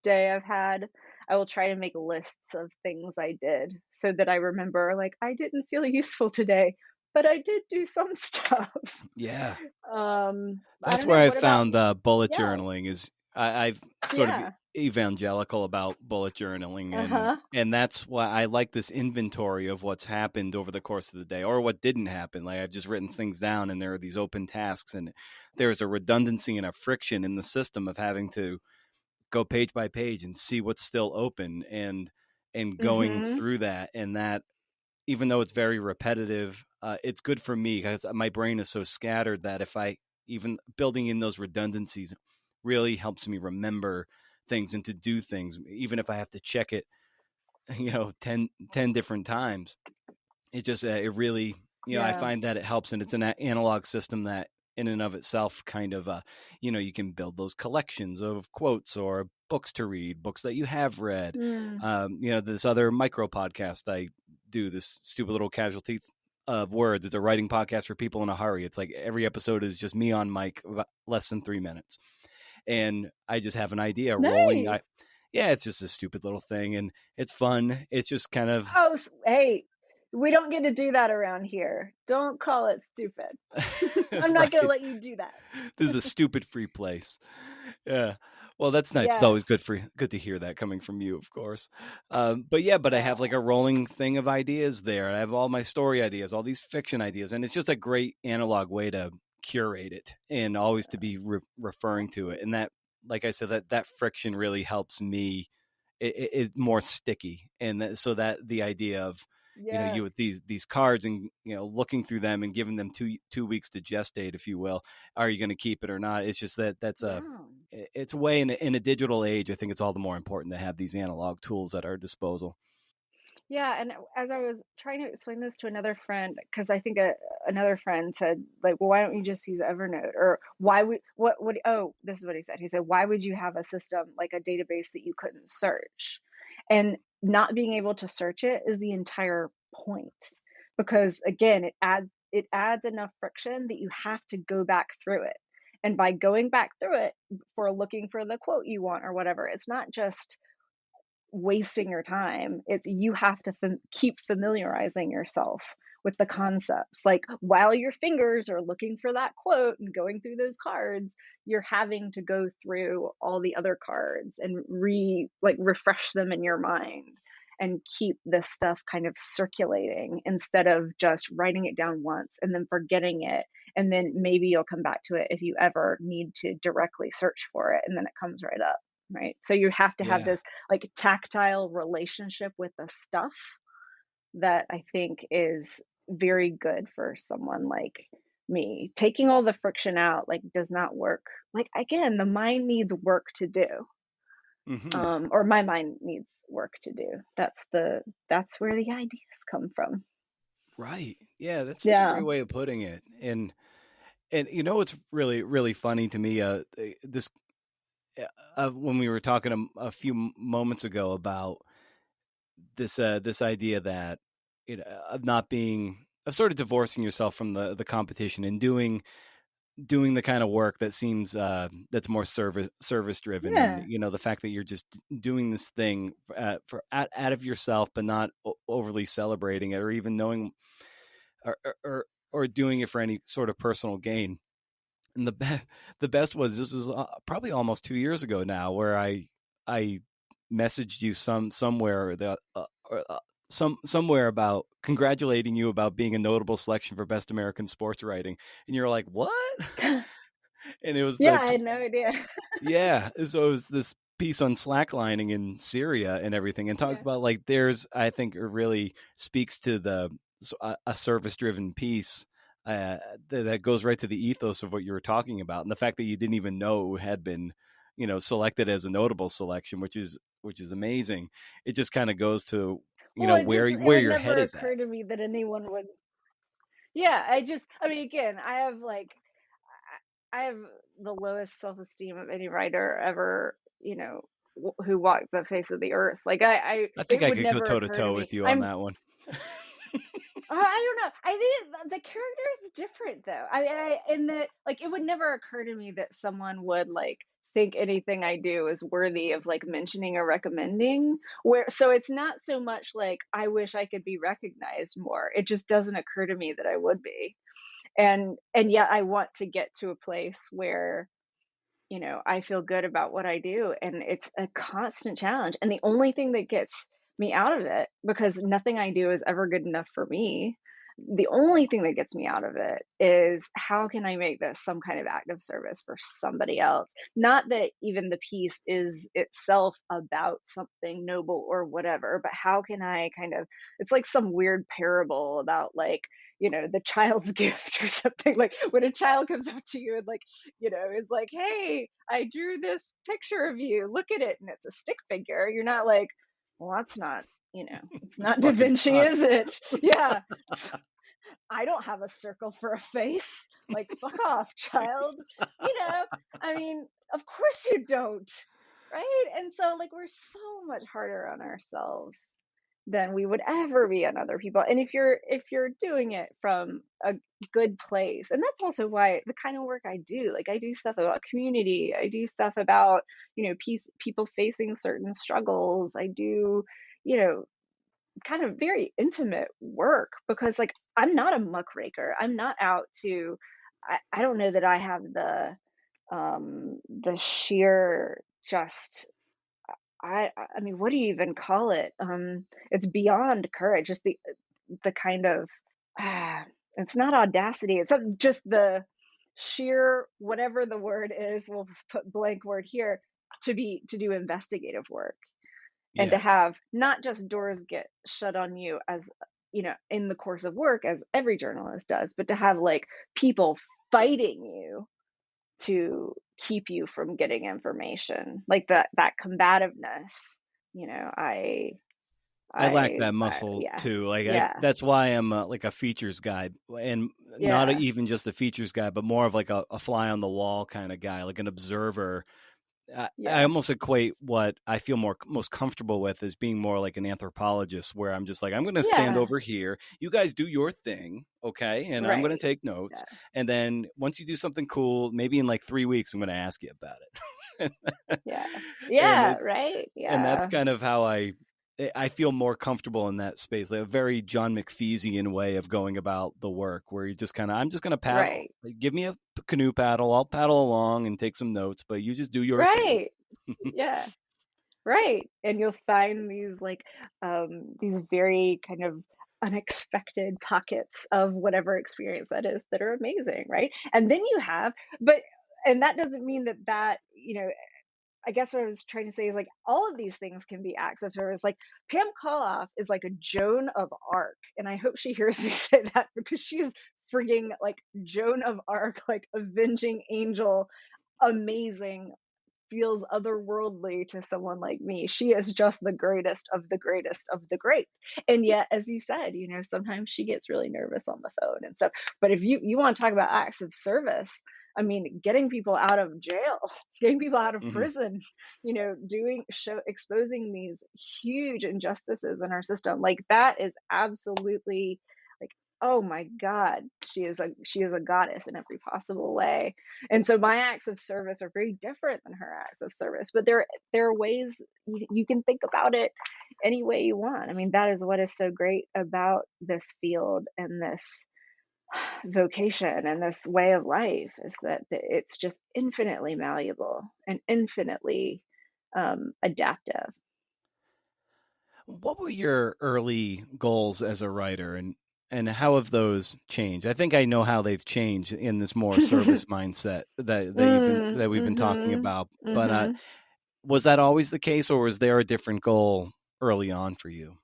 day I've had. I will try to make lists of things I did so that I remember, like, I didn't feel useful today, but I did do some stuff. Yeah. I That's don't where know. I What about, found bullet yeah, journaling is I've sort of Yeah. evangelical about bullet journaling, Uh-huh. and that's why I like this inventory of what's happened over the course of the day or what didn't happen. Like I've just written things down, and there are these open tasks, and there's a redundancy and a friction in the system of having to go page by page and see what's still open, and going Mm-hmm. through that, and that even though it's very repetitive, it's good for me because my brain is so scattered that if I even building in those redundancies really helps me remember things and to do things, even if I have to check it, 10 different times. It just, it really, I Yeah. find that it helps, and it's an analog system that in and of itself kind of, you can build those collections of quotes or books to read, books that you have read. Mm. This other micro podcast I do, this stupid little casualty of words. It's a writing podcast for people in a hurry. It's like every episode is just me on mic, about less than 3 minutes, and I just have an idea rolling. Nice. Yeah, it's just a stupid little thing, and it's fun. It's just kind of Oh, hey, we don't get to do that around here. Don't call it stupid. I'm not gonna right. let you do that. This is a stupid free place. Yeah. Well, that's nice. It's always Yes. good to hear that coming from you, of course. But I have like Oh, a rolling thing of ideas there. I have all my story ideas, all these fiction ideas, and it's just a great analog way to curate it and always to be referring to it. And that, like I said, that friction really helps me. It is more sticky, and so that the idea of you yes. with these cards and looking through them and giving them 2 weeks to gestate, if you will. Are you going to keep it or not? It's just Yeah. it's a way in a digital age. I think it's all the more important to have these analog tools at our disposal. Yeah, and as I was trying to explain this to another friend, because I think another friend said, like, well, why don't you just use Evernote? Or why would, oh, this is what he said. He said, why would you have a system like a database that you couldn't search? And not being able to search it is the entire point. Because again, it adds enough friction that you have to go back through it. And by going back through it for looking for the quote you want or whatever, it's not just wasting your time. It's you have to keep familiarizing yourself with the concepts. Like while your fingers are looking for that quote and going through those cards, you're having to go through all the other cards and refresh them in your mind and keep this stuff kind of circulating instead of just writing it down once and then forgetting it, and then maybe you'll come back to it if you ever need to directly search for it and then it comes right up, right? So you have to have Yeah. this like tactile relationship with the stuff that I think is very good for someone like me. Taking all the friction out like does not work. Like again, the mind needs work to do. Hmm. Or my mind needs work to do. That's where the ideas come from. Right. Yeah, that's such a Yeah. great way of putting it. And what's really really funny to me, this when we were talking a few moments ago about this idea that of not being, of sort of divorcing yourself from the competition and doing the kind of work that seems, that's more service driven, and Yeah. the fact that you're just doing this thing for out of yourself, but not overly celebrating it or even knowing, or doing it for any sort of personal gain. And the best was, this is probably almost 2 years ago now, where I messaged you somewhere that somewhere about congratulating you about being a notable selection for best American sports writing, and you're like, what? And it was Yeah, I had no idea. yeah, so it was this piece on slacklining in Syria and everything, and talked Yeah. about, like, there's, I think it really speaks to a service driven piece, uh, that goes right to the ethos of what you were talking about, and the fact that you didn't even know had been, selected as a notable selection, which is amazing. It just kind of goes to, Well, it where would your head never is at. occur to me that anyone would. Yeah, I mean, again, I have the lowest self-esteem of any writer ever, who walked the face of the earth. Like I think it I would could go never toe to occur to toe me. with you on that one. I don't know. I think the character is different though. In that, like, it would never occur to me that someone would like think anything I do is worthy of like mentioning or recommending. So it's not so much like I wish I could be recognized more. It just doesn't occur to me that I would be. And yet I want to get to a place where I feel good about what I do, and it's a constant challenge. And the only thing that gets me out of it, because nothing I do is ever good enough for me, the only thing that gets me out of it is how can I make this some kind of act of service for somebody else? Not that even the piece is itself about something noble or whatever, but how can I kind of, it's like some weird parable about like, the child's gift or something. Like when a child comes up to you and like, is like, "Hey, I drew this picture of you. Look at it." And it's a stick figure. You're not like, "Well, that's not, it's This not Da fucking Vinci, sucks. is it?" Yeah. I don't have a circle for a face. Like, fuck off, child. I mean, of course you don't. Right? And so like we're so much harder on ourselves than we would ever be on other people. And if you're doing it from a good place, and that's also why the kind of work I do, like I do stuff about community, I do stuff about, people facing certain struggles. I do, you know, kind of very intimate work because like I'm not a muckraker. I'm not out to I don't know that I have the sheer just I mean, what do you even call it? It's beyond courage, just the kind of ah, it's not audacity. It's just the sheer whatever the word is. We'll put blank word here to do investigative work and to Yeah. have not just doors get shut on you as in the course of work as every journalist does, but to have like people fighting you to keep you from getting information like that combativeness. you know i I lack I, that I muscle yeah, too. Like yeah, that's why I'm like a features guy, and not yeah, even just a features guy, but more of like a fly on the wall kind of guy, like an observer. I yeah, almost equate what I feel most comfortable with as being more like an anthropologist, where I'm just like, I'm going to stand yeah, over here. You guys do your thing, okay? And I'm going to right, take notes. yeah, And then once you do something cool, maybe in like 3 weeks, I'm going to ask you about it. yeah, and yeah, it right, and that's yeah, kind of how I feel more comfortable in that space, like a very John McPheesian way of going about the work, where you just kind of, I'm just going to paddle. right, Like, give me a canoe paddle, I'll paddle along and take some notes, but you just do your thing. right, yeah, right. And you'll find these very kind of unexpected pockets of whatever experience that is that are amazing, right? And then you have, but and that doesn't mean that I guess what I was trying to say is like all of these things can be acts of service. Like Pam Koloff is like a Joan of Arc, and I hope she hears me say that because she's frigging like Joan of Arc, like avenging angel, amazing, feels otherworldly to someone like me. She is just the greatest of the greatest of the great. And yet, as you said, sometimes she gets really nervous on the phone and stuff. But if you want to talk about acts of service, I mean, getting people out of jail, getting people out of Mhm. prison, exposing these huge injustices in our system, like that is absolutely like, oh my God, she is a goddess in every possible way. And so my acts of service are very different than her acts of service, but there are ways you can think about it any way you want. I mean, that is what is so great about this field and this vocation and this way of life is that it's just infinitely malleable and infinitely adaptive. What were your early goals as a writer, and how have those changed? I think I know how they've changed in this more service mindset that we've been talking Mm-hmm. about. But Mm-hmm. was that always the case, or was there a different goal early on for you?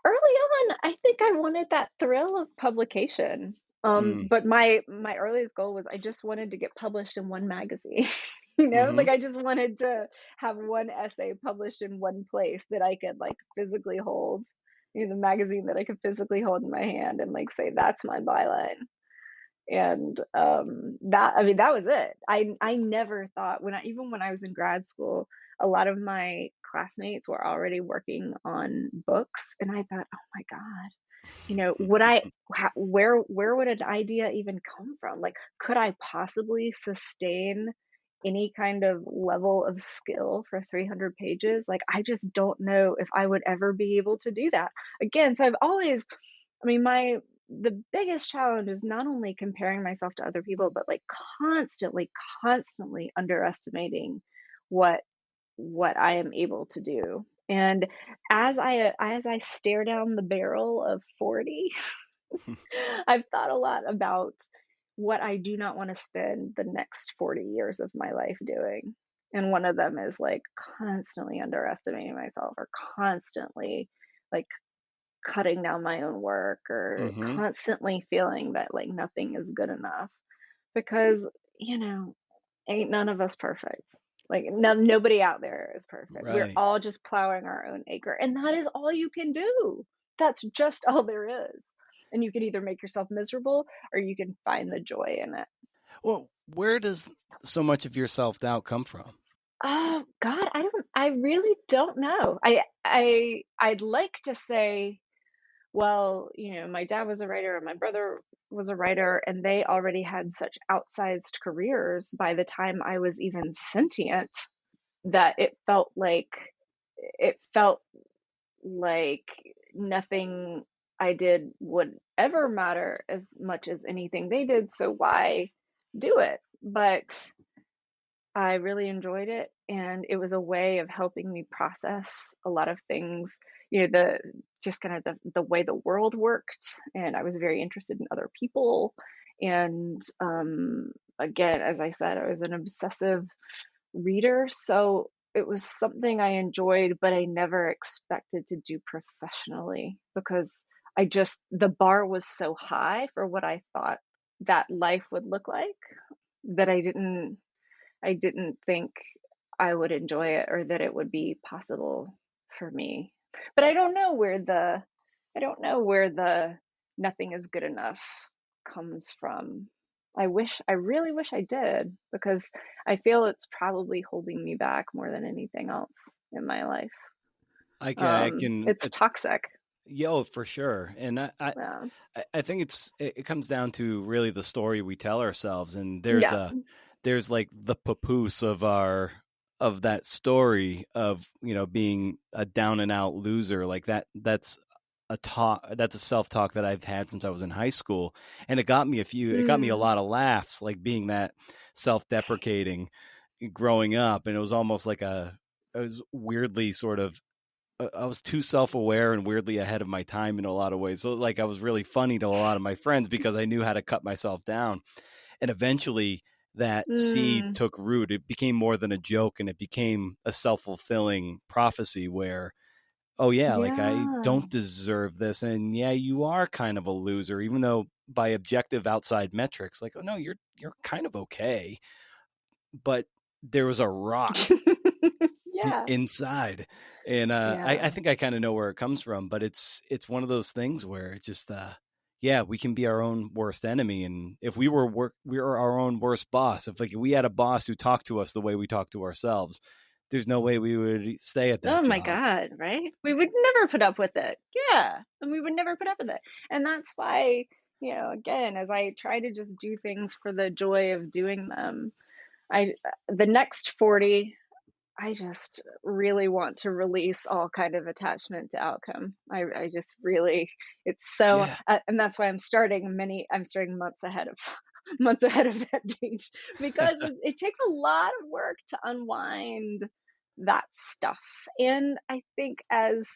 Early on, I think I wanted that thrill of publication. Mm. But my earliest goal was I just wanted to get published in one magazine. Hmm. Like I just wanted to have one essay published in one place that I could like physically hold, the magazine that I could physically hold in my hand and like say that's my byline. And that I mean that was it. I never thought even when I was in grad school, a lot of my classmates were already working on books, and I thought, oh my God, would where would an idea even come from? Like, could I possibly sustain any kind of level of skill for 300 pages? Like, I just don't know if I would ever be able to do that again. So I've always, I mean, the biggest challenge is not only comparing myself to other people, but like constantly underestimating what I am able to do. And as I stare down the barrel of 40, I've thought a lot about what I do not want to spend the next 40 years of my life doing. And one of them is like constantly underestimating myself, or constantly like cutting down my own work, or Mm-hmm. constantly feeling that like nothing is good enough, because, you know, ain't none of us perfect. Like, nobody out there is perfect. We're Right. all just plowing our own acre, and that is all you can do. That's just all there is. And you can either make yourself miserable, or you can find the joy in it. Well, where does so much of your self doubt come from? Oh God, I really don't know. I'd like to say, well, you know, my dad was a writer and my brother was a writer, and they already had such outsized careers by the time I was even sentient, that it felt like nothing I did would ever matter as much as anything they did, so why do it? But I really enjoyed it, and it was a way of helping me process a lot of things, you know, the just kind of the way the world worked, and I was very interested in other people. And again, as I said, I was an obsessive reader, so it was something I enjoyed, but I never expected to do professionally, because the bar was so high for what I thought that life would look like, that I didn't think I would enjoy it, or that it would be possible for me. But I don't know where the nothing is good enough comes from. I really wish I did, because I feel it's probably holding me back more than anything else in my life. I can, It's toxic. yo, for sure. And Yeah. I think it comes down to really the story we tell ourselves. And Yeah. there's like the papoose of of that story of, you know, being a down and out loser. Like that's a self-talk that I've had since I was in high school. And it got me a Mm. lot of laughs, like being that self-deprecating growing up. And it was almost like I was weirdly sort of I was too self-aware and weirdly ahead of my time in a lot of ways. So like I was really funny to a lot of my friends because I knew how to cut myself down. And eventually that seed Mm. took root. It became more than a joke, and it became a self-fulfilling prophecy where, oh yeah, like I Yeah. don't deserve this, and yeah, you are kind of a loser, even though by objective outside metrics, like, oh no, you're kind of okay. But there was a rock Yeah. inside. And I Yeah. think I kind of know where it comes from, but it's one of those things where it's just yeah, we can be our own worst enemy. And if we were our own worst boss. If like we had a boss who talked to us the way we talk to ourselves, there's no way we would stay at that Oh my job. God, right? We would never put up with it. Yeah. And we would never put up with it. And that's why, you know, again, as I try to just do things for the joy of doing them, the next 40, I just really want to release all kind of attachment to outcome. I just really, it's so, Yeah. and that's why I'm starting months ahead of, months ahead of that date, because it takes a lot of work to unwind that stuff. And I think as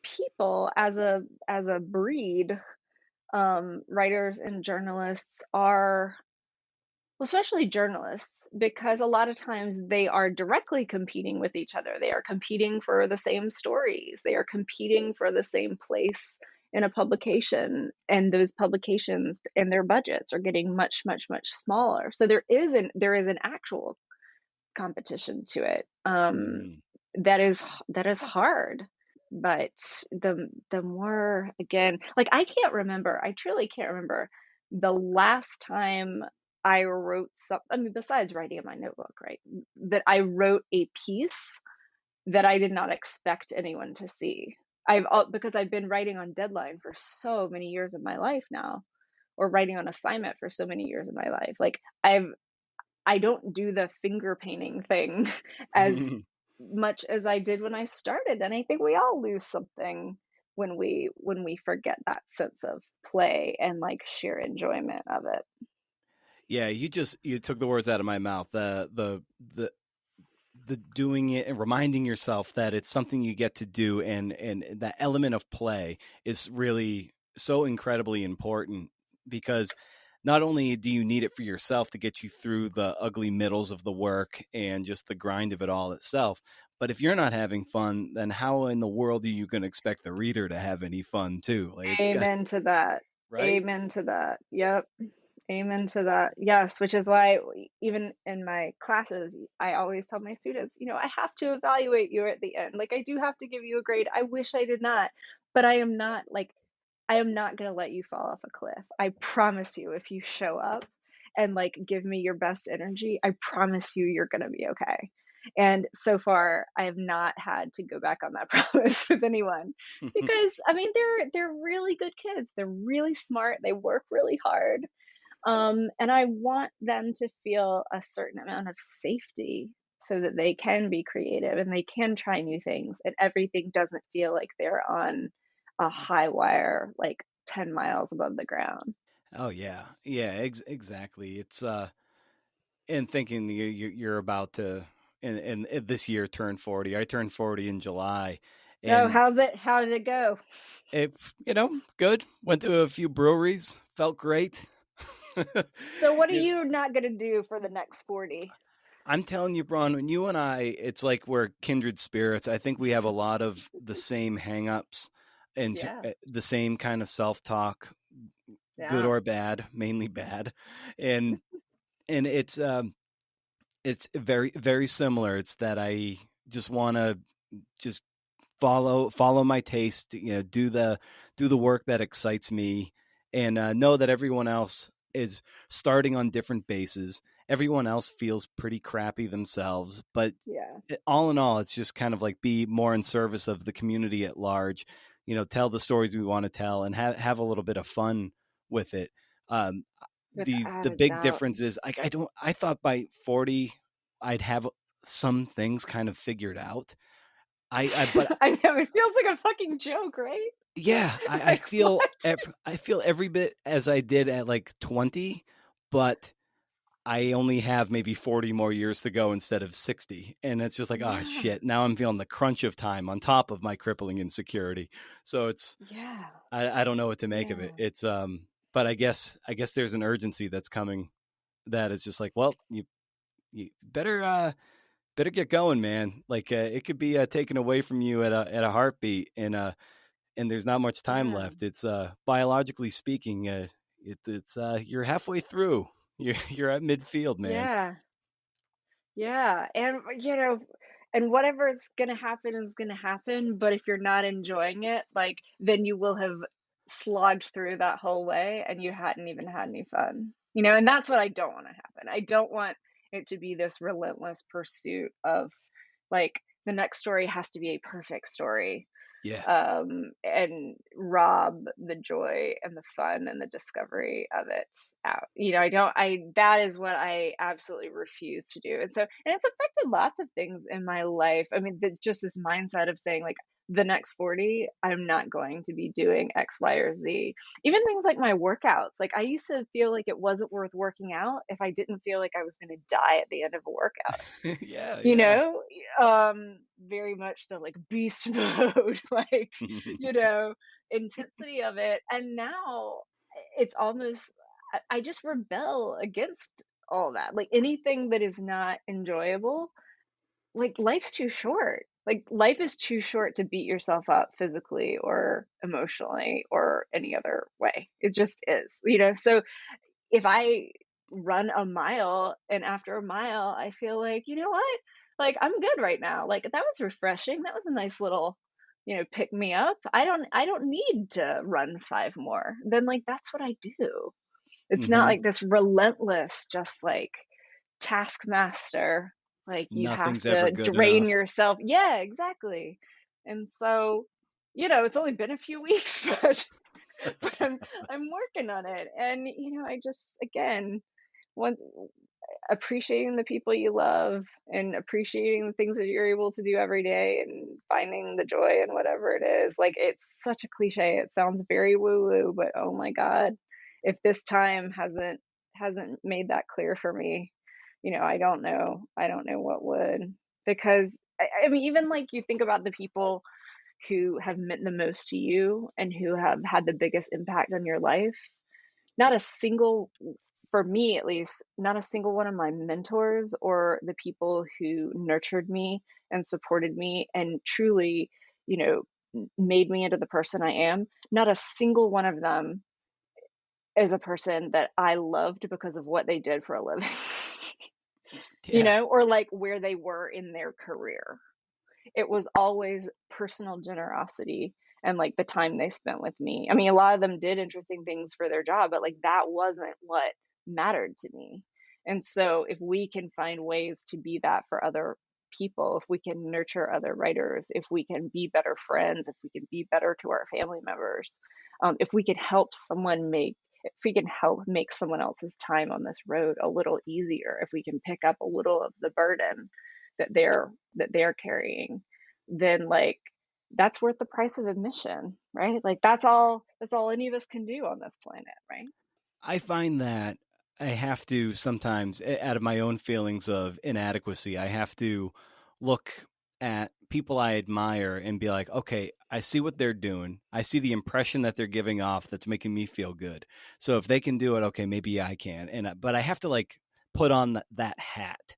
people, as a breed, writers and journalists are, well, especially journalists, because a lot of times they are directly competing with each other. They are competing for the same stories. They are competing for the same place in a publication, and those publications and their budgets are getting much smaller. So there is an actual competition to it. Mm. That is hard. But the more, again, like I truly can't remember the last time I wrote something, I mean, besides writing in my notebook, right? That I wrote a piece that I did not expect anyone to see. Because I've been writing on deadline for so many years of my life now, or writing on assignment for so many years of my life. Like I don't do the finger painting thing as much as I did when I started. And I think we all lose something when we forget that sense of play and like sheer enjoyment of it. Yeah, you took the words out of my mouth. The doing it and reminding yourself that it's something you get to do, and that element of play is really so incredibly important, because not only do you need it for yourself to get you through the ugly middles of the work and just the grind of it all itself, but if you're not having fun, then how in the world are you going to expect the reader to have any fun too? Like, it's got, Amen to that. right? Amen to that. Yep. Amen to that. Yes, which is why even in my classes, I always tell my students, I have to evaluate you at the end. Like, I do have to give you a grade. I wish I did not, but I am not going to let you fall off a cliff. I promise you, if you show up and like give me your best energy, I promise you, you're going to be okay. And so far, I have not had to go back on that promise with anyone, because I mean, they're really good kids. They're really smart. They work really hard, and I want them to feel a certain amount of safety so that they can be creative and they can try new things, and everything doesn't feel like they're on a high wire, like 10 miles above the ground. Oh yeah, yeah, exactly. It's and thinking you're about to, and this year turn 40. I turned 40 in July, Oh, and how did it go? it, good. Went to a few breweries, felt great. So what are You- you not going to do for the next 40? I'm telling you, Braun, when you and I, it's like we're kindred spirits. I think we have a lot of the same hangups and Yeah. the same kind of self-talk, good Yeah. or bad, mainly bad. And it's very very similar. It's that I just want to just follow my taste, do the work that excites me, and know that everyone else is starting on different bases. Everyone else feels pretty crappy themselves, but Yeah. all in all, it's just kind of like be more in service of the community at large, tell the stories we want to tell, and have a little bit of fun with it. um, Without the a big doubt. difference is, like, I thought by 40 I'd have some things kind of figured out. But I know, it feels like a fucking joke, right? yeah, I Like, feel what? I feel every bit as I did at like 20, but I only have maybe 40 more years to go instead of 60. And it's just like, oh Yeah. shit, now I'm feeling the crunch of time on top of my crippling insecurity. So it's, Yeah. I don't know what to make of it. Yeah. It's but I guess there's an urgency that's coming, that is just like, well, you better get going, man. Like, it could be taken away from you at a heartbeat, and there's not much time Yeah. left. It's biologically speaking, it's you're halfway through. You're at midfield, man. Yeah. Yeah. And and whatever's gonna happen is gonna happen. But if you're not enjoying it, like, then you will have slogged through that whole way and you hadn't even had any fun. And that's what I don't want to happen. I don't want it to be this relentless pursuit of, like, the next story has to be a perfect story, Yeah. and rob the joy and the fun and the discovery of it out. I don't, that is what I absolutely refuse to do. And it's affected lots of things in my life. I mean, just this mindset of saying, like, the next 40, I'm not going to be doing X, Y, or Z. Even things like my workouts. Like, I used to feel like it wasn't worth working out if I didn't feel like I was going to die at the end of a workout. Yeah, you yeah. know Very much the, like, beast mode, like, you know intensity of it. And now it's almost, I just rebel against all that. Like, anything that is not enjoyable, like, life's too short. Like, life is too short to beat yourself up physically or emotionally or any other way. It just is. So if I run a mile and after a mile I feel like, you know what? Like, I'm good right now. Like, that was refreshing. That was a nice little, pick me up. I don't need to run 5 more. Then, like, that's what I do. It's not Hmm. like this relentless, just like, taskmaster, like, you have Nothing's ever to good drain enough. yourself. Yeah, exactly. And so, it's only been a few weeks, but I'm working on it. And I just, again, once appreciating the people you love and appreciating the things that you're able to do every day, and finding the joy in whatever it is. Like, it's such a cliche. It sounds very woo-woo, but oh my God, if this time hasn't made that clear for me, I don't know what would. Because I mean, even like you think about the people who have meant the most to you and who have had the biggest impact on your life, not a single, for me at least, not a single one of my mentors or the people who nurtured me and supported me and truly, you made me into the person I am, not a single one of them is a person that I loved because of what they did for a living, Yeah. or like where they were in their career. It was always personal generosity and like the time they spent with me. I mean, a lot of them did interesting things for their job, but like that wasn't what mattered to me. And so if we can find ways to be that for other people, if we can nurture other writers, if we can be better friends, if we can be better to our family members, if we can help someone make if we can help make someone else's time on this road a little easier, if we can pick up a little of the burden that they're carrying, then like that's worth the price of admission, right? Like that's all any of us can do on this planet, right? I find that I have to sometimes, out of my own feelings of inadequacy, I have to look at people I admire and be like, okay, I see what they're doing. I see the impression that they're giving off that's making me feel good. So if they can do it, okay, maybe I can. But I have to like put on that hat.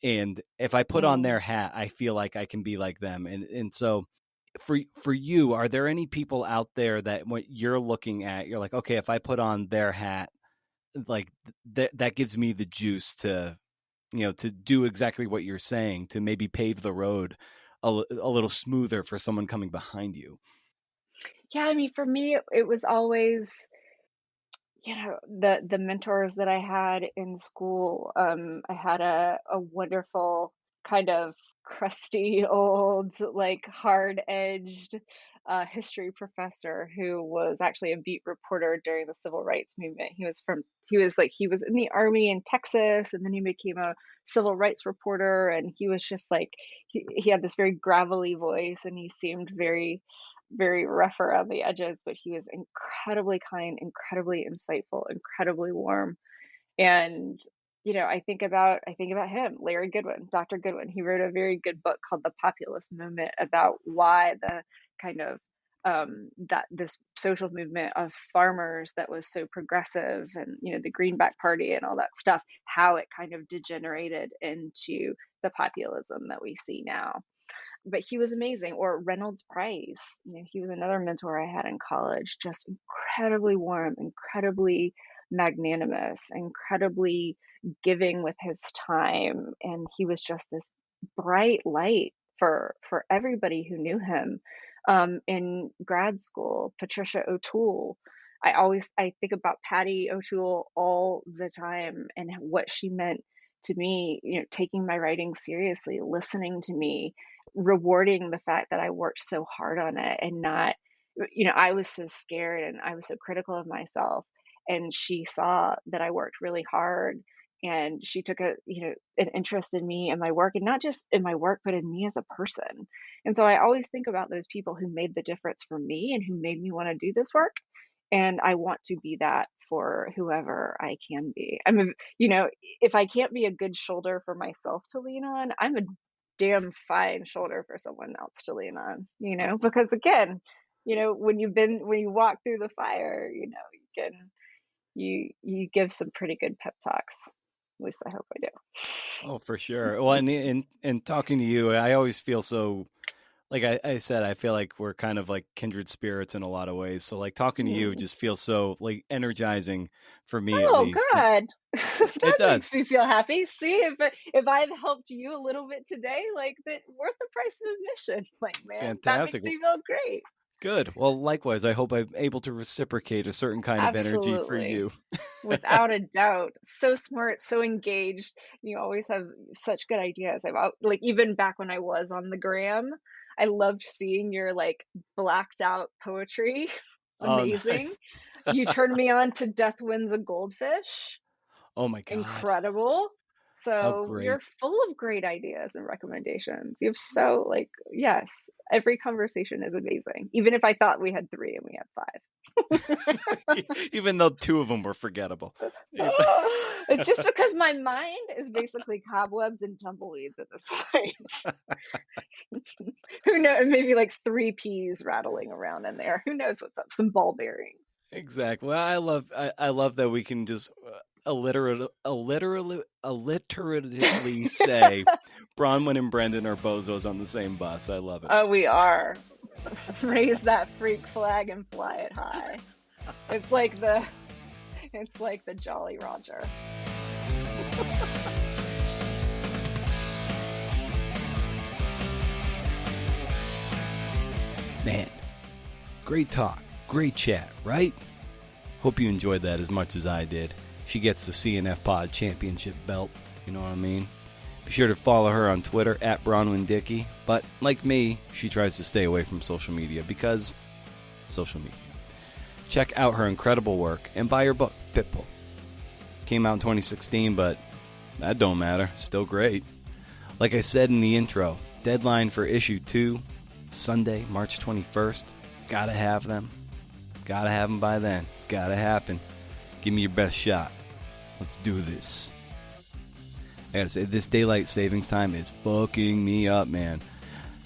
And if I put on Mm. their hat, I feel like I can be like them. And so for you, are there any people out there that when you're looking at, you're like, okay, if I put on their hat, like that gives me the juice to to do exactly what you're saying, to maybe pave the road a little smoother for someone coming behind you. Yeah, I mean, for me, it was always, the mentors that I had in school. I had a wonderful kind of crusty old, like hard edged history professor who was actually a beat reporter during the civil rights movement. He was in the army in Texas, and then he became a civil rights reporter, and he was just like he had this very gravelly voice, and he seemed very very rough around the edges, but he was incredibly kind, incredibly insightful, incredibly warm. And I think about him, Larry Goodwin, Dr. Goodwin. He wrote a very good book called The Populist Movement about why the kind of that this social movement of farmers that was so progressive, and the Greenback Party and all that stuff, how it kind of degenerated into the populism that we see now. But he was amazing. Or Reynolds Price, he was another mentor I had in college, just incredibly warm, incredibly magnanimous, incredibly giving with his time, and he was just this bright light for everybody who knew him. In grad school, Patricia O'Toole, I think about Patty O'Toole all the time and what she meant to me, taking my writing seriously, listening to me, rewarding the fact that I worked so hard on it, and not, I was so scared and I was so critical of myself. And she saw that I worked really hard, and she took an interest in me and my work, and not just in my work, but in me as a person. And so I always think about those people who made the difference for me and who made me want to do this work. And I want to be that for whoever I can be. If I can't be a good shoulder for myself to lean on, I'm a damn fine shoulder for someone else to lean on, because again, when you walk through the fire, you give some pretty good pep talks. At least I hope I do. Oh, for sure. Well, and talking to you, I always feel so, like I said, I feel like we're kind of like kindred spirits in a lot of ways. So like talking to you Hmm. just feels so like energizing for me at Oh, least. good. It That makes does. me feel happy. See, if I've helped you a little bit today, like that, worth the price of admission. Like, man, that Fantastic. makes me feel great. Good. Well, likewise, I hope I'm able to reciprocate a certain kind of energy for Absolutely. you. Without a doubt. So smart, so engaged. You always have such good ideas about, like, even back when I was on the gram, I loved seeing your like blacked out poetry. Oh, Amazing. nice. You turned me on to Death Winds a Goldfish. Oh my God. Incredible. How So you're great. full of great ideas and recommendations. You have so, like, yes. Every conversation is amazing, even if I thought we had 3 and we have 5. Even though 2 of them were forgettable. It's just because my mind is basically cobwebs and tumbleweeds at this point. Who knows? Maybe like 3 peas rattling around in there. Who knows what's up? Some ball bearings. Exactly. Well, I love that we can just alliteratively say Bronwen and Brendan are bozos on the same bus. I love it. Oh, we are. Raise that freak flag and fly it high. It's like the Jolly Roger. Man, great talk, great chat, right? Hope you enjoyed that as much as I did. She gets the CNF Pod Championship belt, you know what I mean? Be sure to follow her on Twitter at Bronwen Dickey, but like me, she tries to stay away from social media because social media. Check out her incredible work and buy her book, Pitbull. Came out in 2016, but that don't matter, still great. Like I said in the intro, deadline for issue 2, Sunday, March 21st. Gotta have them. Gotta have them by then. Gotta happen. Give me your best shot. Let's do this. I gotta say, this daylight savings time is fucking me up, man.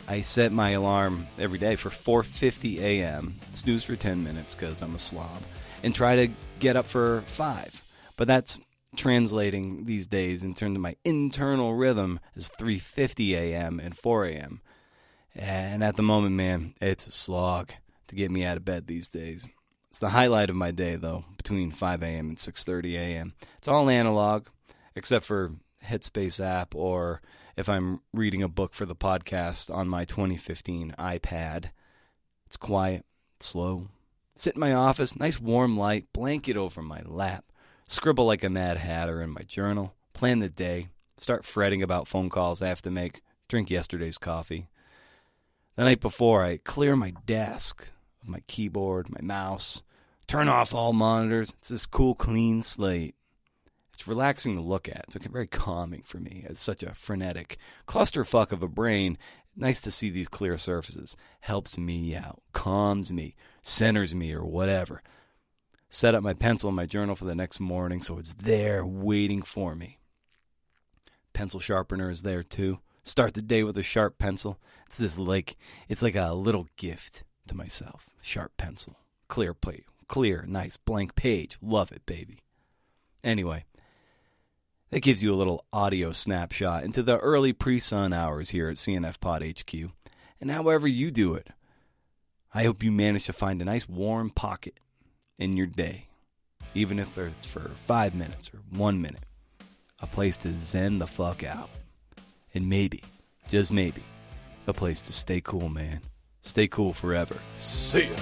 I set my alarm every day for 4:50 a.m. Snooze for 10 minutes because I'm a slob. And try to get up for 5. But that's translating these days in terms of my internal rhythm as 3:50 a.m. and 4 a.m. And at the moment, man, it's a slog to get me out of bed these days. It's the highlight of my day, though, between 5 a.m. and 6:30 a.m. It's all analog, except for Headspace app or if I'm reading a book for the podcast on my 2015 iPad. It's quiet, slow. Sit in my office, nice warm light, blanket over my lap, scribble like a Mad Hatter in my journal, plan the day, start fretting about phone calls I have to make, drink yesterday's coffee. The night before, I clear my desk of my keyboard, my mouse, turn off all monitors. It's this cool, clean slate. It's relaxing to look at. It's very calming for me. It's such a frenetic clusterfuck of a brain. Nice to see these clear surfaces. Helps me out, calms me, centers me, or whatever. Set up my pencil in my journal for the next morning so it's there waiting for me. Pencil sharpener is there too. Start the day with a sharp pencil. It's like a little gift to myself. Sharp pencil. Clear plate. Clear, nice, blank page. Love it, baby. Anyway, that gives you a little audio snapshot into the early pre-sun hours here at CNF Pod HQ. And however you do it, I hope you manage to find a nice warm pocket in your day. Even if it's for 5 minutes or 1 minute. A place to zen the fuck out. And maybe, just maybe, a place to stay cool, man. Stay cool forever. See ya.